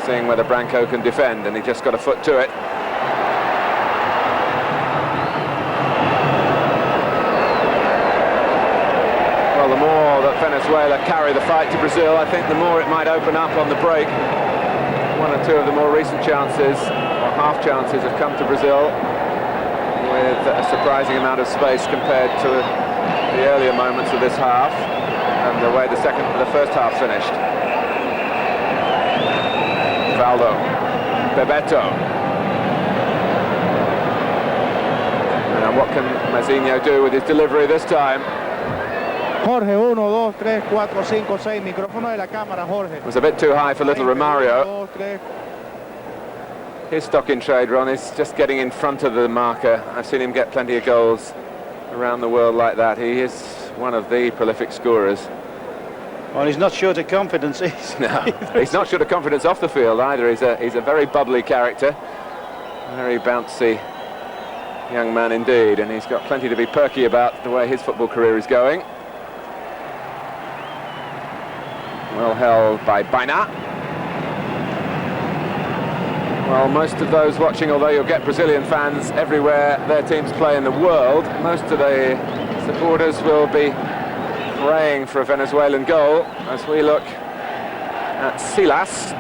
seeing whether Branco can defend, and he just got a foot to it. Well, the more that Venezuela carry the fight to Brazil, I think the more it might open up on the break. One or two of the more recent chances, or half chances, have come to Brazil with a surprising amount of space compared to the earlier moments of this half and the way the first half finished. Valdo, Bebeto. And what can Mazinho do with his delivery this time? Jorge, 1, 2, 3, 4, 5, 6, micrófono de la cámara, Jorge. It was a bit too high for little Romario. His stock in trade, Ron, is just getting in front of the marker. I've seen him get plenty of goals around the world like that. He is one of the prolific scorers. Well, he's not short of confidence. No, he's not short of confidence off the field either. He's a very bubbly character, very bouncy young man indeed, and he's got plenty to be perky about the way his football career is going. Well held by Baina. Well, most of those watching, although you'll get Brazilian fans everywhere their teams play in the world, most of the supporters will be praying for a Venezuelan goal as we look at Silas.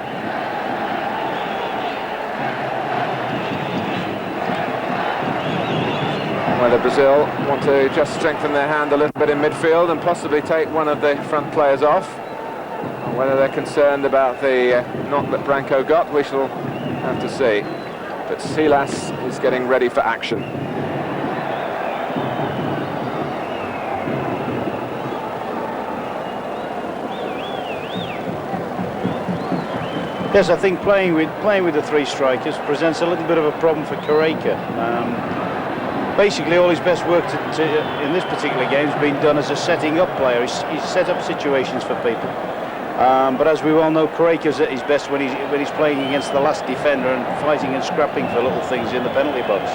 Whether Brazil want to just strengthen their hand a little bit in midfield and possibly take one of the front players off, or whether they're concerned about the knock that Branco got, we shall have to see. But Silas is getting ready for action. Yes, I think playing with the three strikers presents a little bit of a problem for Careca. Basically, all his best work in this particular game has been done as a setting up player. He's set up situations for people. But as we well know, Careca's at his best when he's playing against the last defender and fighting and scrapping for little things in the penalty box.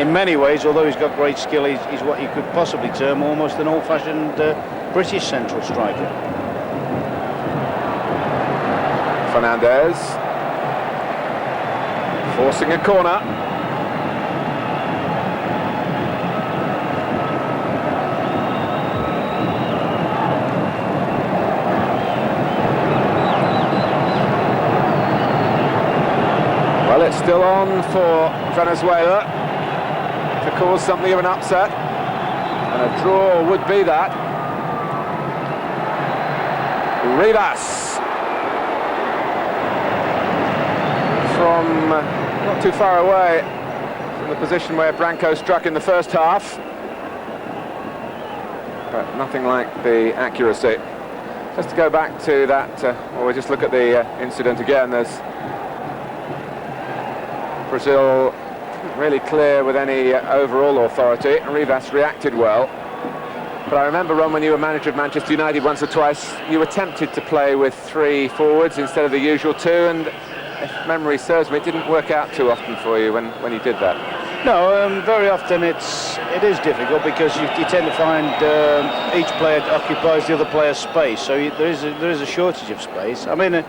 In many ways, although he's got great skill, he's what you could possibly term almost an old-fashioned British central striker. Fernandez forcing a corner. Well, it's still on for Venezuela to cause something of an upset, and a draw would be that. Rivas from not too far away from the position where Branco struck in the first half, but nothing like the accuracy. Just to go back to that, or we just look at the incident again, there's Brazil really clear with any overall authority. Rivas reacted well. But I remember, Ron, when you were manager of Manchester United once or twice, you were tempted to play with three forwards instead of the usual two, and if memory serves me, it didn't work out too often for you when you did that. No, very often it is difficult because you tend to find each player occupies the other player's space, so there is a shortage of space. I mean, I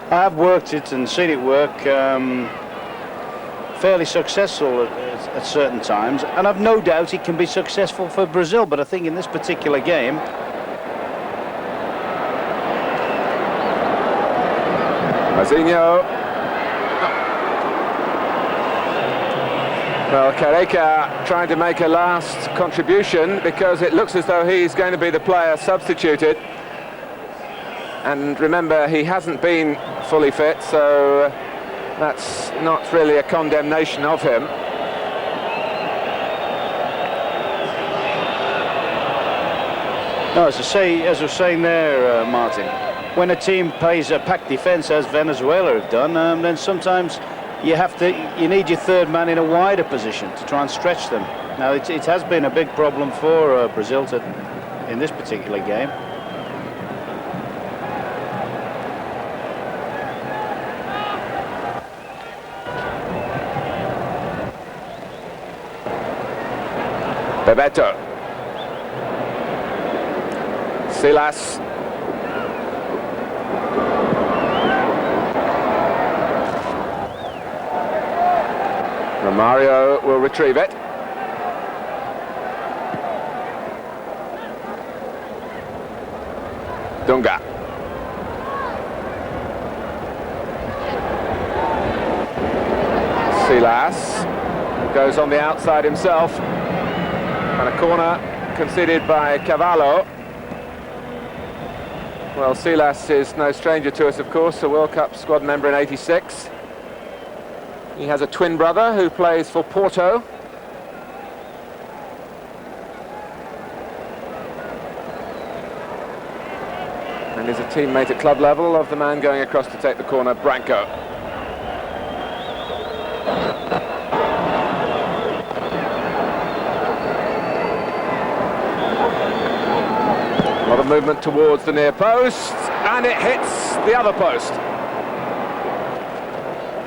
have worked it and seen it work fairly successful at certain times, and I've no doubt it can be successful for Brazil, but I think in this particular game Mazinho. Well, Careca trying to make a last contribution because it looks as though he's going to be the player substituted, and remember, he hasn't been fully fit, so that's not really a condemnation of him. No, as I was saying there, Martin, when a team plays a packed defence as Venezuela have done, then sometimes you need your third man in a wider position to try and stretch them. Now, it has been a big problem for Brazil in this particular game. Bebeto. Silas. Romario will retrieve it. Dunga. Silas goes on the outside himself. And a corner conceded by Cavallo. Well, Silas is no stranger to us, of course, a World Cup squad member in '86. He has a twin brother who plays for Porto. And is a teammate at club level of the man going across to take the corner, Branco. A lot of movement towards the near post, and it hits the other post.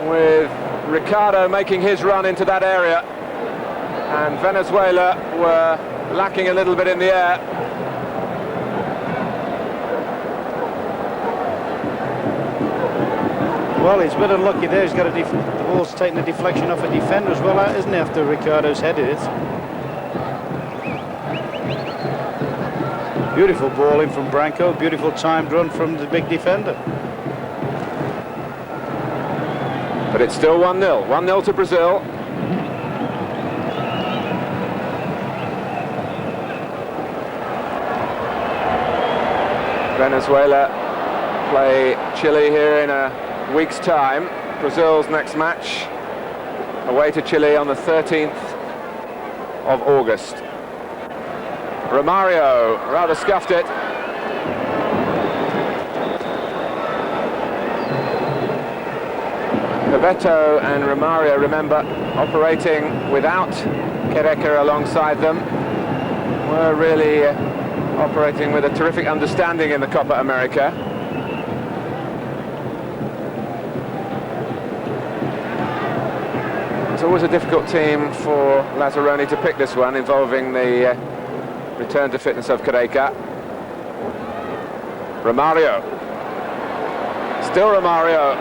With Ricardo making his run into that area, and Venezuela were lacking a little bit in the air. Well, he's a bit unlucky there. He's got the ball's taking a deflection off a defender as well, isn't he, after Ricardo's headed it. Beautiful ball in from Branco, beautiful timed run from the big defender. But it's still 1-0. 1-0 to Brazil. Venezuela play Chile here in a week's time. Brazil's next match away to Chile on the 13th of August. Romario rather scuffed it. Bebeto and Romario, remember, operating without Quereca alongside them, were really operating with a terrific understanding in the Copa America. It's always a difficult team for Lazzaroni to pick this one, involving the return to fitness of Quereca. Romario. Still Romario.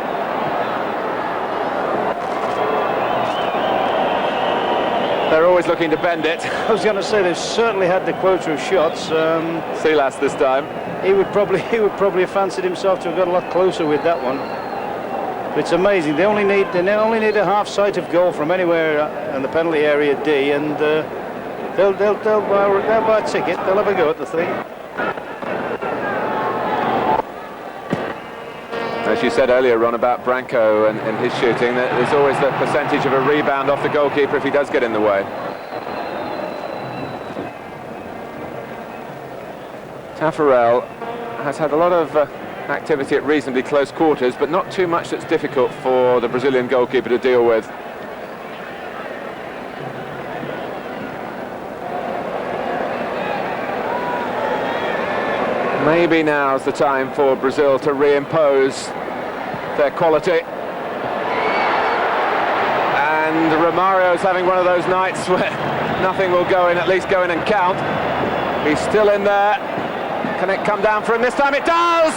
They're always looking to bend it. I was going to say they've certainly had the quota of shots. Silas this time. He would probably have fancied himself to have got a lot closer with that one. It's amazing. They only need a half sight of goal from anywhere in the penalty area D, and they'll buy a ticket. They'll have a go at the thing. As you said earlier, Ron, about Branco and his shooting, there's always the percentage of a rebound off the goalkeeper if he does get in the way. Taffarel has had a lot of activity at reasonably close quarters, but not too much that's difficult for the Brazilian goalkeeper to deal with. Maybe now's the time for Brazil to reimpose their quality. And Romario's having one of those nights where nothing will go in, at least go in and count. He's still in there. Can it come down for him this time? It does!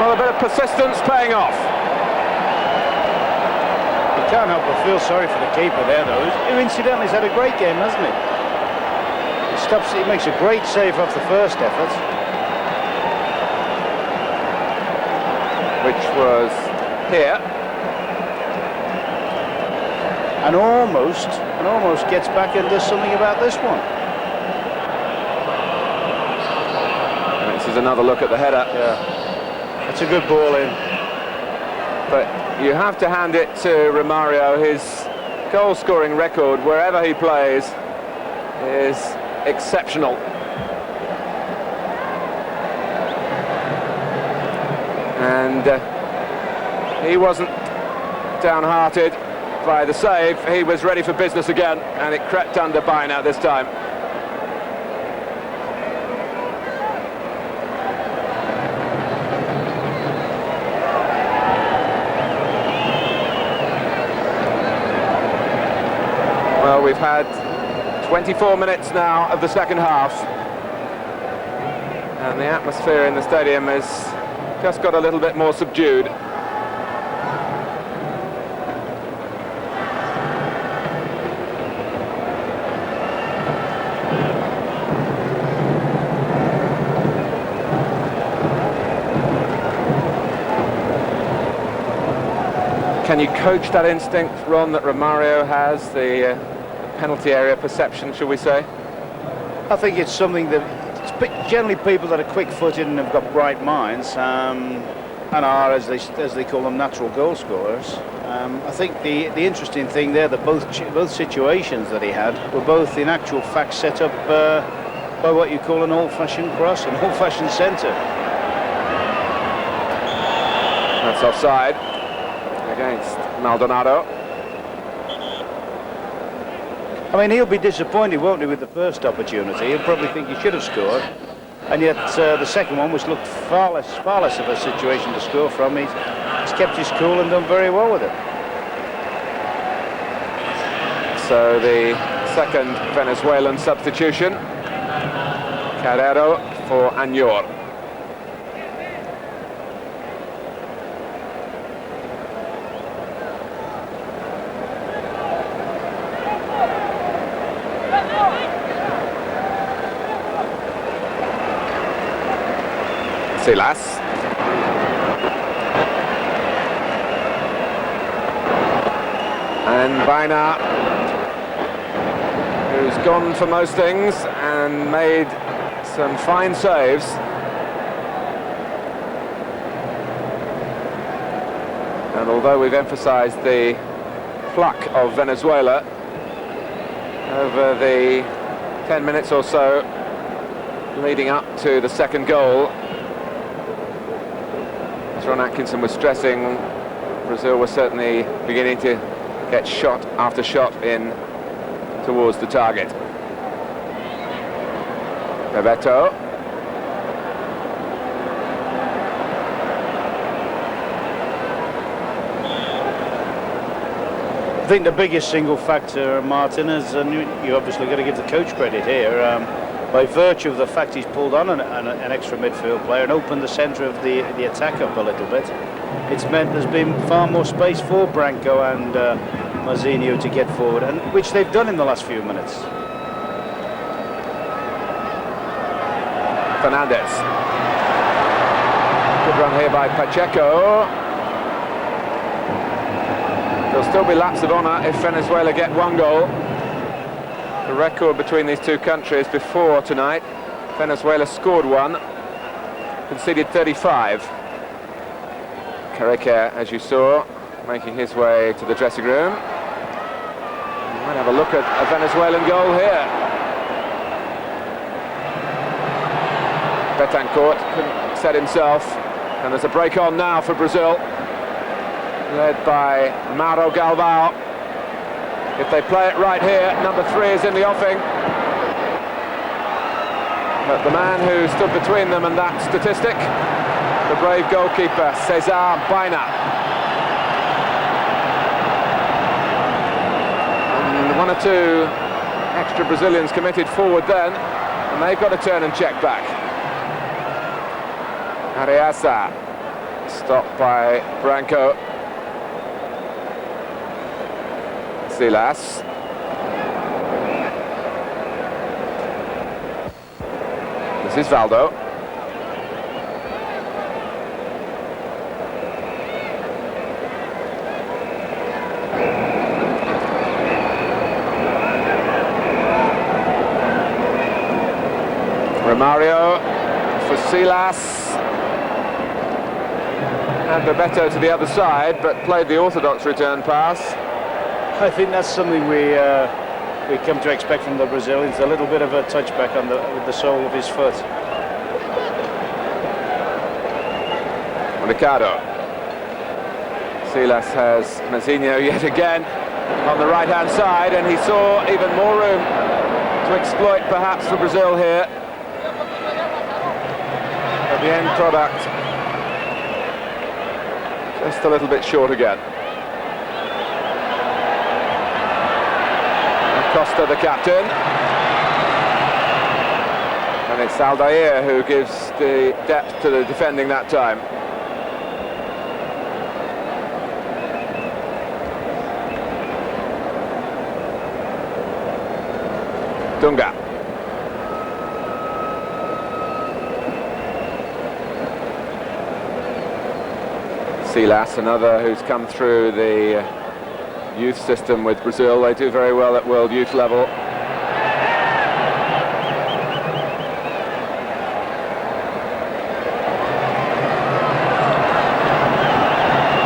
Well, a bit of persistence paying off. You can't help but feel sorry for the keeper there, though, who incidentally has had a great game, hasn't he? He makes a great save off the first effort, which was here, and almost gets back and does something about this one. And this is another look at the header. Yeah, it's a good ball in. But you have to hand it to Romario. His goal-scoring record, wherever he plays, is exceptional. And he wasn't downhearted by the save. He was ready for business again, and it crept under Baena this time. Well, we've had 24 minutes now of the second half, and the atmosphere in the stadium has just got a little bit more subdued. Can you coach that instinct, Ron, that Romario has, the penalty area perception, shall we say? I think it's something that it's generally people that are quick-footed and have got bright minds, and are, as they call them, natural goal scorers. I think the interesting thing there that both situations that he had were both in actual fact set up by what you call an old-fashioned cross, an old-fashioned centre. That's offside against Maldonado. I mean, he'll be disappointed, won't he, with the first opportunity. He'll probably think he should have scored, and yet the second one looked far less of a situation to score from. He's kept his cool and done very well with it. So the second Venezuelan substitution, Carrero for Añor. Silas. And Baena, who's gone for most things and made some fine saves. And although we've emphasised the pluck of Venezuela over the 10 minutes or so leading up to the second goal, Ron Atkinson was stressing, Brazil was certainly beginning to get shot after shot in towards the target. Bebeto. I think the biggest single factor, Martin, is, and you obviously got to give the coach credit here, by virtue of the fact he's pulled on an extra midfield player and opened the centre of the attack up a little bit. It's meant there's been far more space for Branco and Marzinho to get forward, and which they've done in the last few minutes. Fernandez. Good run here by Pacheco. There'll still be laps of honour if Venezuela get one goal. The record between these two countries before tonight, Venezuela scored one, conceded 35. Carrequer, as you saw, making his way to the dressing room. We might have a look at a Venezuelan goal here. Betancourt couldn't set himself, and there's a break on now for Brazil, led by Mauro Galvão. If they play it right here, number 3 is in the offing. But the man who stood between them and that statistic, the brave goalkeeper, Cesar Baina. And 1 or 2 extra Brazilians committed forward then, and they've got to turn and check back. Ariasa, stopped by Branco. Silas. This is Valdo. Romario for Silas. And Bebeto to the other side, but played the orthodox return pass. I think that's something we come to expect from the Brazilians, a little bit of a touchback on with the sole of his foot. Ricardo. Silas has Marzinho yet again on the right-hand side, and he saw even more room to exploit perhaps for Brazil here. But the end product just a little bit short again. Costa, the captain, and it's Aldair who gives the depth to the defending that time. Dunga. Silas, another who's come through the youth system with Brazil. They do very well at world youth level.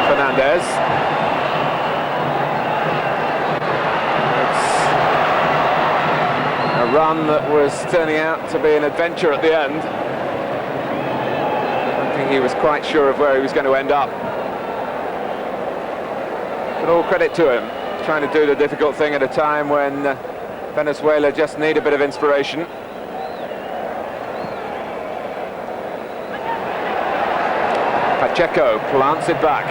Fernandez. It's a run that was turning out to be an adventure at the end. I don't think he was quite sure of where he was going to end up. But all credit to him, trying to do the difficult thing at a time when Venezuela just need a bit of inspiration. Pacheco plants it back,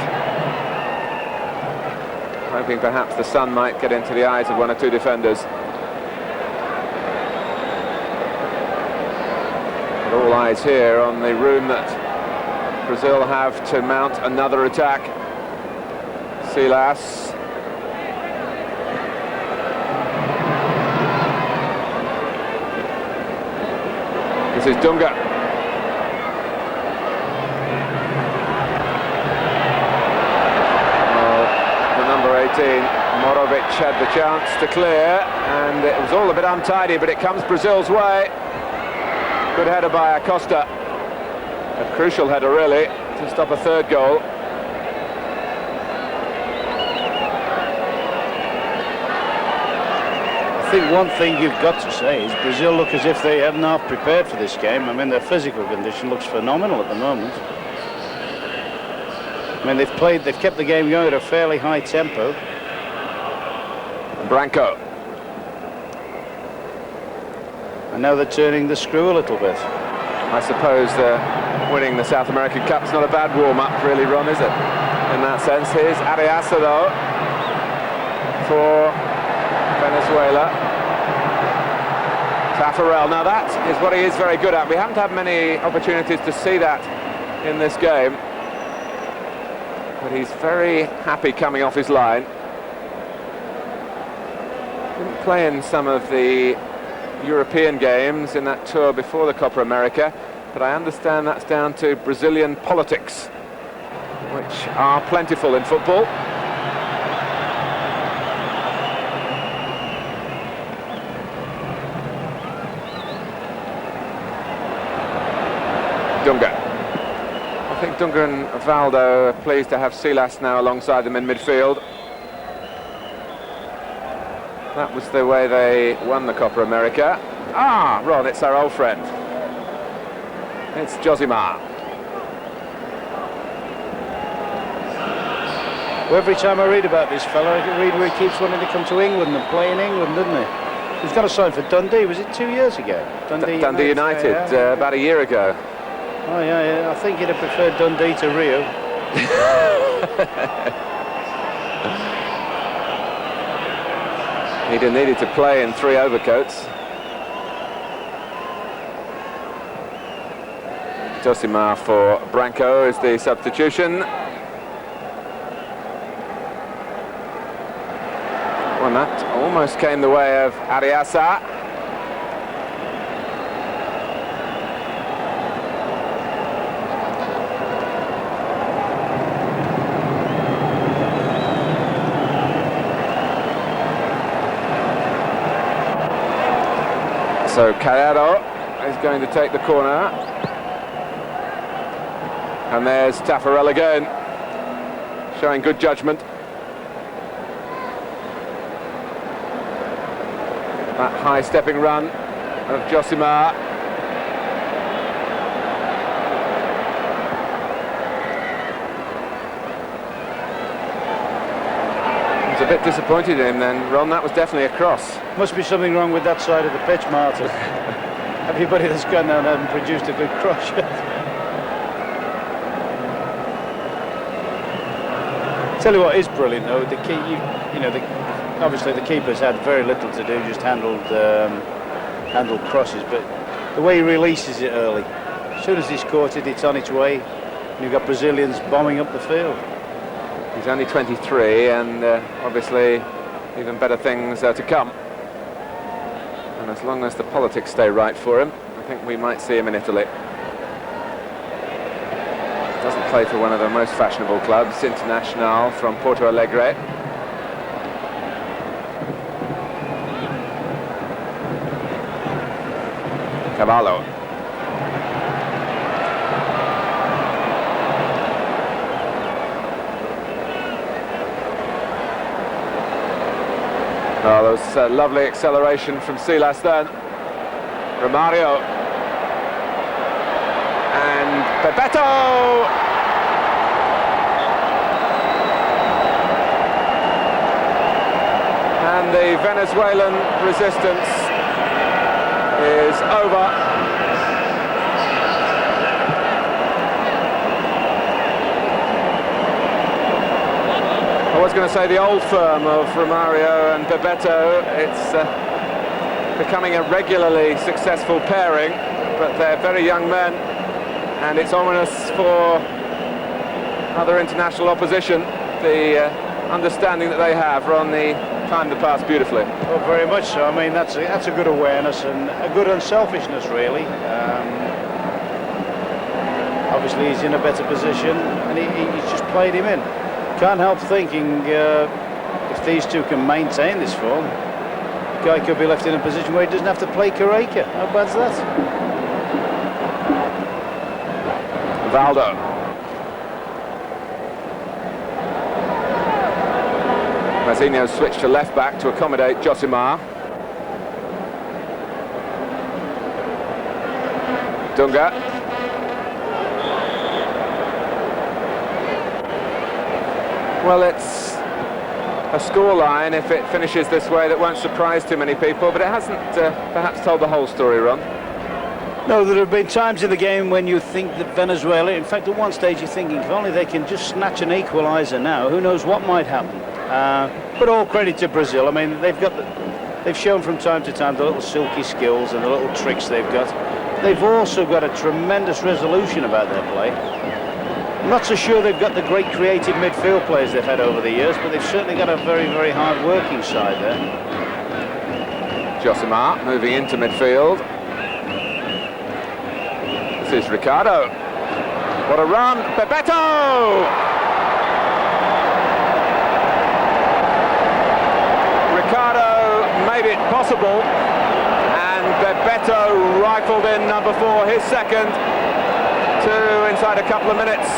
hoping perhaps the sun might get into the eyes of 1 or 2 defenders. But all eyes here on the room that Brazil have to mount another attack. Silas. This is Dunga. Well, the number 18, Morovic, had the chance to clear, and it was all a bit untidy, but it comes Brazil's way. Good header by Acosta. A crucial header, really, to stop a 3rd goal. I think one thing you've got to say is Brazil look as if they haven't half prepared for this game. I mean, their physical condition looks phenomenal at the moment. I mean, they've kept the game going at a fairly high tempo. Branco. And now they're turning the screw a little bit. I suppose winning the South American Cup's not a bad warm-up, really, Ron, is it? In that sense. Here's Ariasa, though, for Venezuela. Taffarel. Now that is what he is very good at. We haven't had many opportunities to see that in this game, but he's very happy coming off his line. Didn't play in some of the European games in that tour before the Copa America, but I understand that's down to Brazilian politics, which are plentiful in football. Dunga. I think Dunga and Valdo are pleased to have Silas now alongside them in midfield. That was the way they won the Copa America. Ah, Ron, it's our old friend. It's Josimar. Well, every time I read about this fella, I read where he keeps wanting to come to England and play in England, doesn't he? He was going to sign for Dundee, was it 2 years ago? Dundee United, about a year ago. Oh, yeah, I think he'd have preferred Dundee to Rio. He'd have needed to play in 3 overcoats. Josimar for Branco is the substitution. Well, that almost came the way of Ariasa. So Callado is going to take the corner. And there's Taffarel again, showing good judgment. That high stepping run of Josimar. I was a bit disappointed in him then, Ron. That was definitely a cross. Must be something wrong with that side of the pitch, Martin. Everybody that's gone down hasn't produced a good cross yet. Tell you what is brilliant, though. The key, obviously the keeper's had very little to do, just handled crosses. But the way he releases it early, as soon as he's caught it, it's on its way. And you've got Brazilians bombing up the field. He's only 23, and obviously even better things to come. And as long as the politics stay right for him, I think we might see him in Italy. Doesn't play for one of the most fashionable clubs, International from Porto Alegre. Cavallo. Oh, there was a lovely acceleration from Silas then. Romario. And Bebeto! And the Venezuelan resistance is over. I was going to say the old firm of Romario and Bebeto. It's becoming a regularly successful pairing, but they're very young men, and it's ominous for other international opposition, the understanding that they have on the time to pass beautifully. Well, very much so. I mean, that's a good awareness and a good unselfishness, really. Obviously, he's in a better position, and he's just played him in. Can't help thinking if these two can maintain this form, the guy could be left in a position where he doesn't have to play Caraca. How bad's that? Valdo. Mazinho switched to left back to accommodate Josimar. Dunga. Well, it's a scoreline, if it finishes this way, that won't surprise too many people, but it hasn't perhaps told the whole story, Ron. No, there have been times in the game when you think that Venezuela, in fact at one stage you're thinking if only they can just snatch an equaliser now, who knows what might happen. But all credit to Brazil. I mean, they've shown from time to time the little silky skills and the little tricks they've got. They've also got a tremendous resolution about their play. I'm not so sure they've got the great creative midfield players they've had over the years, but they've certainly got a very, very hard-working side there. Josimar moving into midfield. This is Ricardo. What a run! Bebeto! Ricardo made it possible, and Bebeto rifled in number 4, his second, to inside a couple of minutes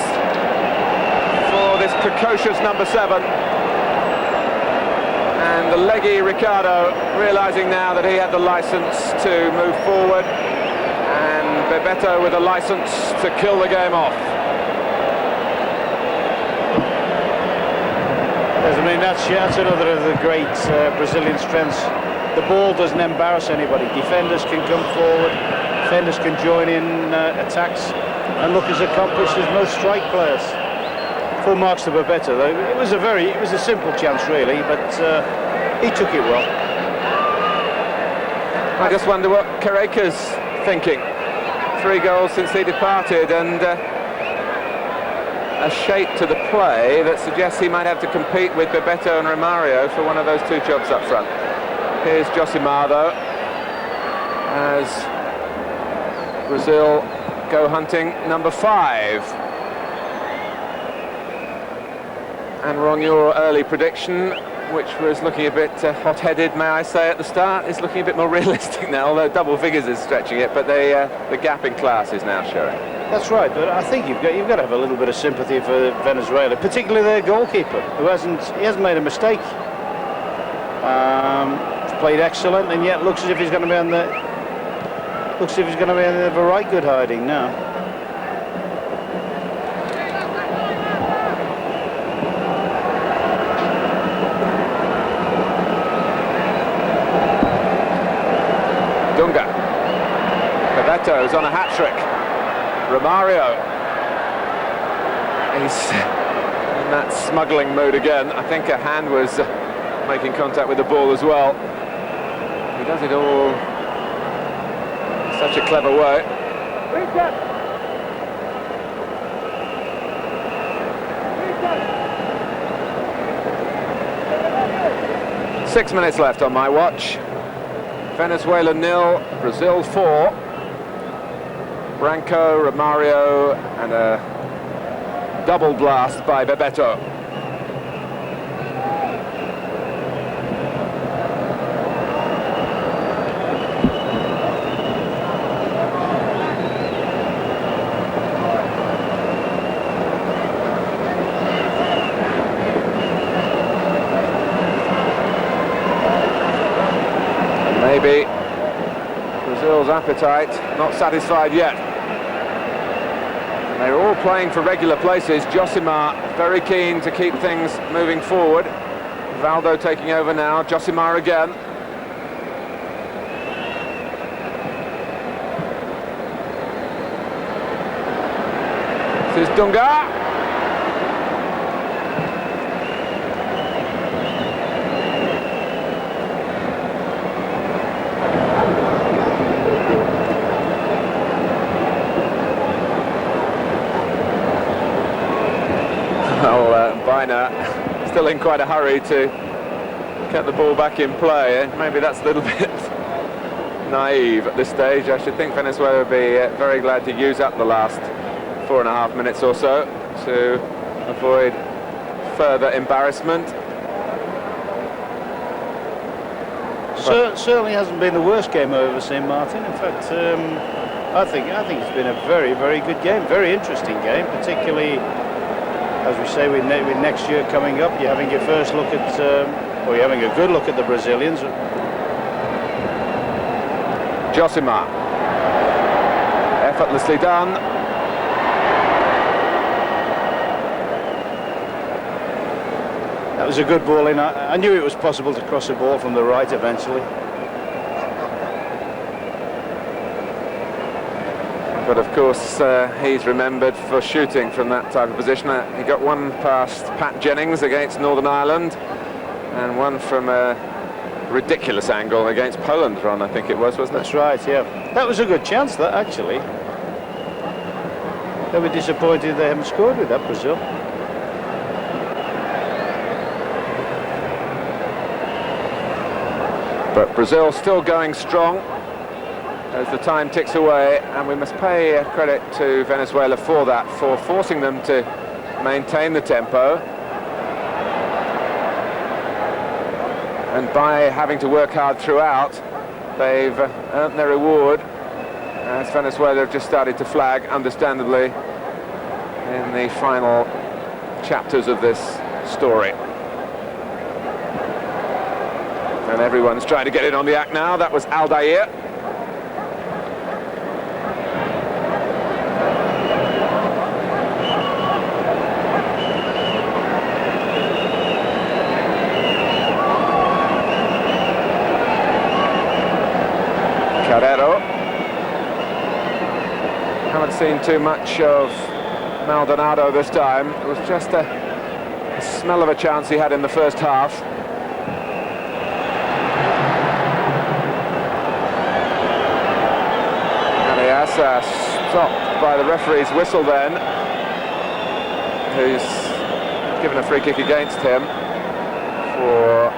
for this precocious number 7. And the leggy Ricardo realising now that he had the licence to move forward, and Bebeto with a licence to kill the game off. I mean, that's another of the great Brazilian strengths. The ball doesn't embarrass anybody. Defenders can come forward, defenders can join in attacks, and look as accomplished as most strike players. Full marks to Bebeto, though. It was a simple chance, really, but he took it well. I just wonder what Carreca's thinking. 3 goals since he departed, and a shape to the play that suggests he might have to compete with Bebeto and Romario for one of those 2 jobs up front. Here's Josimar, though, as Brazil go hunting number 5. And Ron, your early prediction, which was looking a bit hot-headed, may I say, at the start, is looking a bit more realistic now, although double figures is stretching it, but the gap in class is now showing. That's right, but I think you've got to have a little bit of sympathy for Venezuela, particularly their goalkeeper, who hasn't made a mistake. He's played excellent, and yet looks as if he's going to be on the right good hiding now. Dunga. Bebeto's on a hat-trick. Romario. He's in that smuggling mood again. I think a hand was making contact with the ball as well. He does it all in such a clever way. 6 minutes left on my watch. Venezuela 0, Brazil 4. Branco, Romario, and a double blast by Bebeto. Maybe Brazil's appetite not satisfied yet. And they're all playing for regular places. Josimar very keen to keep things moving forward. Valdo taking over now. Josimar again. This is Dunga. Biner still in quite a hurry to get the ball back in play. Maybe that's a little bit naive at this stage. I should think Venezuela would be very glad to use up the last 4.5 minutes or so to avoid further embarrassment. Certainly hasn't been the worst game I've ever seen, Martin. In fact, I think it's been a very, very good game, very interesting game, particularly, as we say, with next year coming up. You're having your first look at, or you're having a good look at the Brazilians. Josimar, effortlessly done. That was a good ball in. I knew it was possible to cross a ball from the right eventually. But of course, he's remembered for shooting from that type of position. He got one past Pat Jennings against Northern Ireland, and one from a ridiculous angle against Poland, Ron, I think it was, wasn't it? That's right, yeah. That was a good chance, that, actually. They were disappointed they haven't scored with that, Brazil. But Brazil still going strong as the time ticks away, and we must pay credit to Venezuela for that, for forcing them to maintain the tempo. And by having to work hard throughout, they've earned their reward, as Venezuela have just started to flag, understandably, in the final chapters of this story. And everyone's trying to get in on the act now. That was Aldair. Carrero. Haven't seen too much of Maldonado this time. It was just a smell of a chance he had in the first half. Stopped by the referee's whistle then, who's given a free kick against him for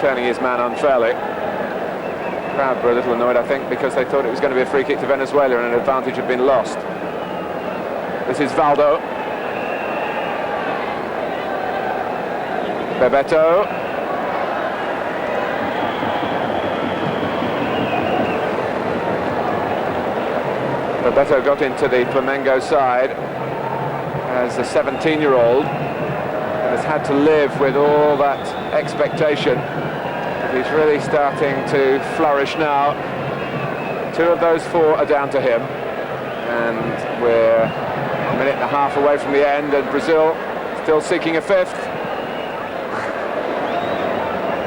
turning his man unfairly. The crowd were a little annoyed, I think, because they thought it was going to be a free kick to Venezuela and an advantage had been lost. This is Valdo. Bebeto. Bebeto got into the Flamengo side as a 17-year-old and has had to live with all that expectation. He's really starting to flourish now. 2 of those 4 are down to him, and we're a minute and a half away from the end, and Brazil still seeking a 5th.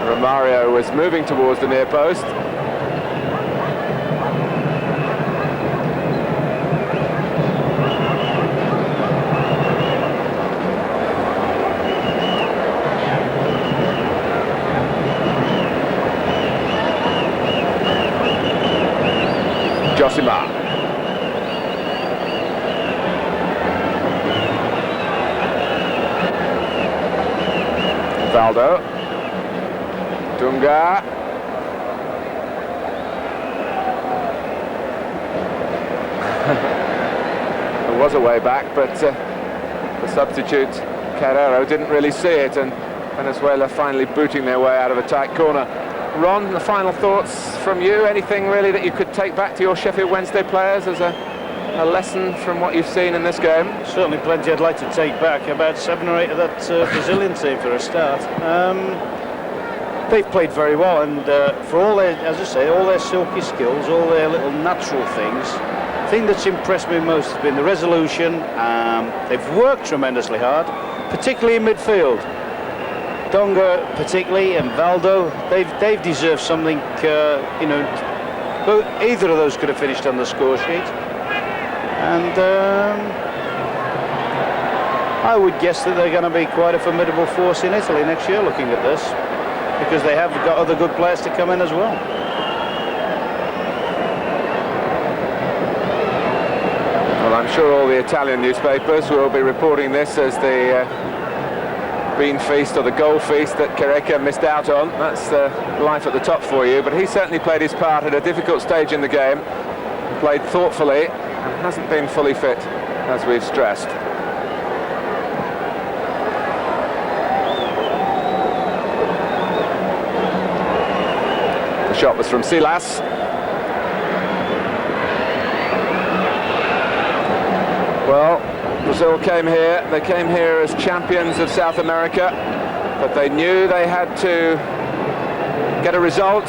Romario was moving towards the near post. Josimar. Valdo. Dunga. There was a way back, but the substitute Carrero didn't really see it, and Venezuela finally booting their way out of a tight corner. Ron, the final thoughts from you? Anything really that you could take back to your Sheffield Wednesday players as a lesson from what you've seen in this game? Certainly plenty I'd like to take back. About 7 or 8 of that Brazilian team for a start. They've played very well, and for all their, as I say, all their silky skills, all their little natural things, the thing that's impressed me most has been the resolution. They've worked tremendously hard, particularly in midfield. Dunga particularly, and Valdo, they've deserved something, you know, either of those could have finished on the score sheet. And I would guess that they're going to be quite a formidable force in Italy next year, looking at this, because they have got other good players to come in as well. Well, I'm sure all the Italian newspapers will be reporting this as the bean feast or the goal feast that Careca missed out on. That's life at the top for you, but he certainly played his part at a difficult stage in the game, played thoughtfully and hasn't been fully fit, as we've stressed. The shot was from Silas. Well, Brazil came here, they came here as champions of South America, but they knew they had to get a result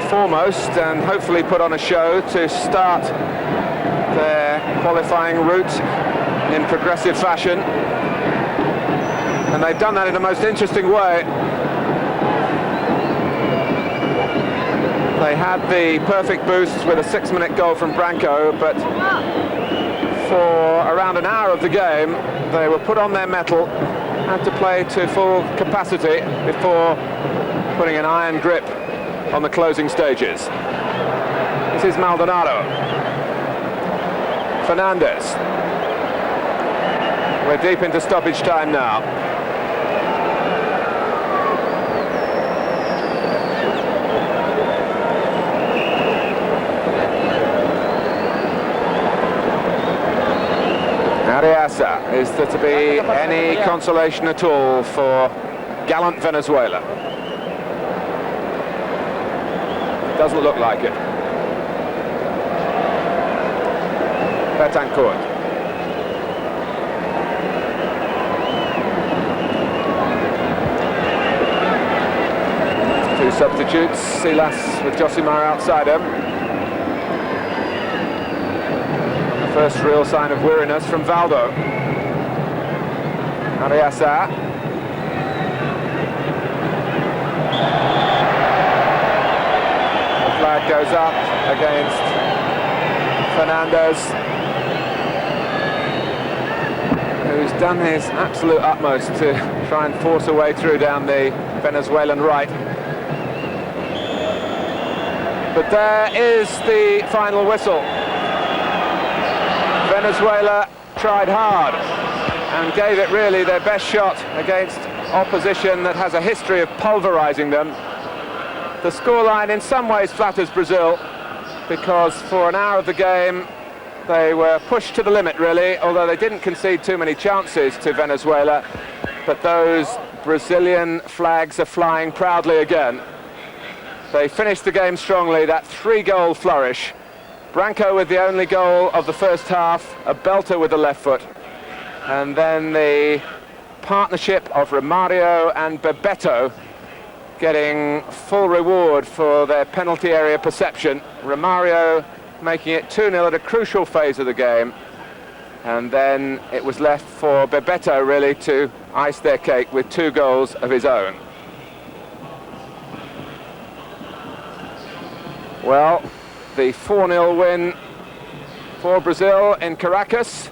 foremost and hopefully put on a show to start their qualifying route in progressive fashion. And they've done that in a most interesting way. They had the perfect boost with a 6-minute goal from Branco, but for around an hour of the game, they were put on their mettle, had to play to full capacity before putting an iron grip on the closing stages. This is Maldonado. Fernandez. We're deep into stoppage time now. Ariasa. Is there to be any consolation at all for gallant Venezuela? Doesn't look like it. Betancourt. Two substitutes, Silas with Josimar outside him. The first real sign of weariness from Valdo. Ariasa. The flag goes up against Fernandez, who's done his absolute utmost to try and force a way through down the Venezuelan right. But there is the final whistle. Venezuela tried hard and gave it really their best shot against opposition that has a history of pulverizing them. The scoreline in some ways flatters Brazil, because for an hour of the game they were pushed to the limit really, although they didn't concede too many chances to Venezuela. But those Brazilian flags are flying proudly again. They finished the game strongly, that 3-goal flourish. Branco with the only goal of the first half, a belter with the left foot. And then the partnership of Romario and Bebeto getting full reward for their penalty area perception. Romario making it 2-0 at a crucial phase of the game. And then it was left for Bebeto really to ice their cake with 2 goals of his own. Well, the 4-0 win for Brazil in Caracas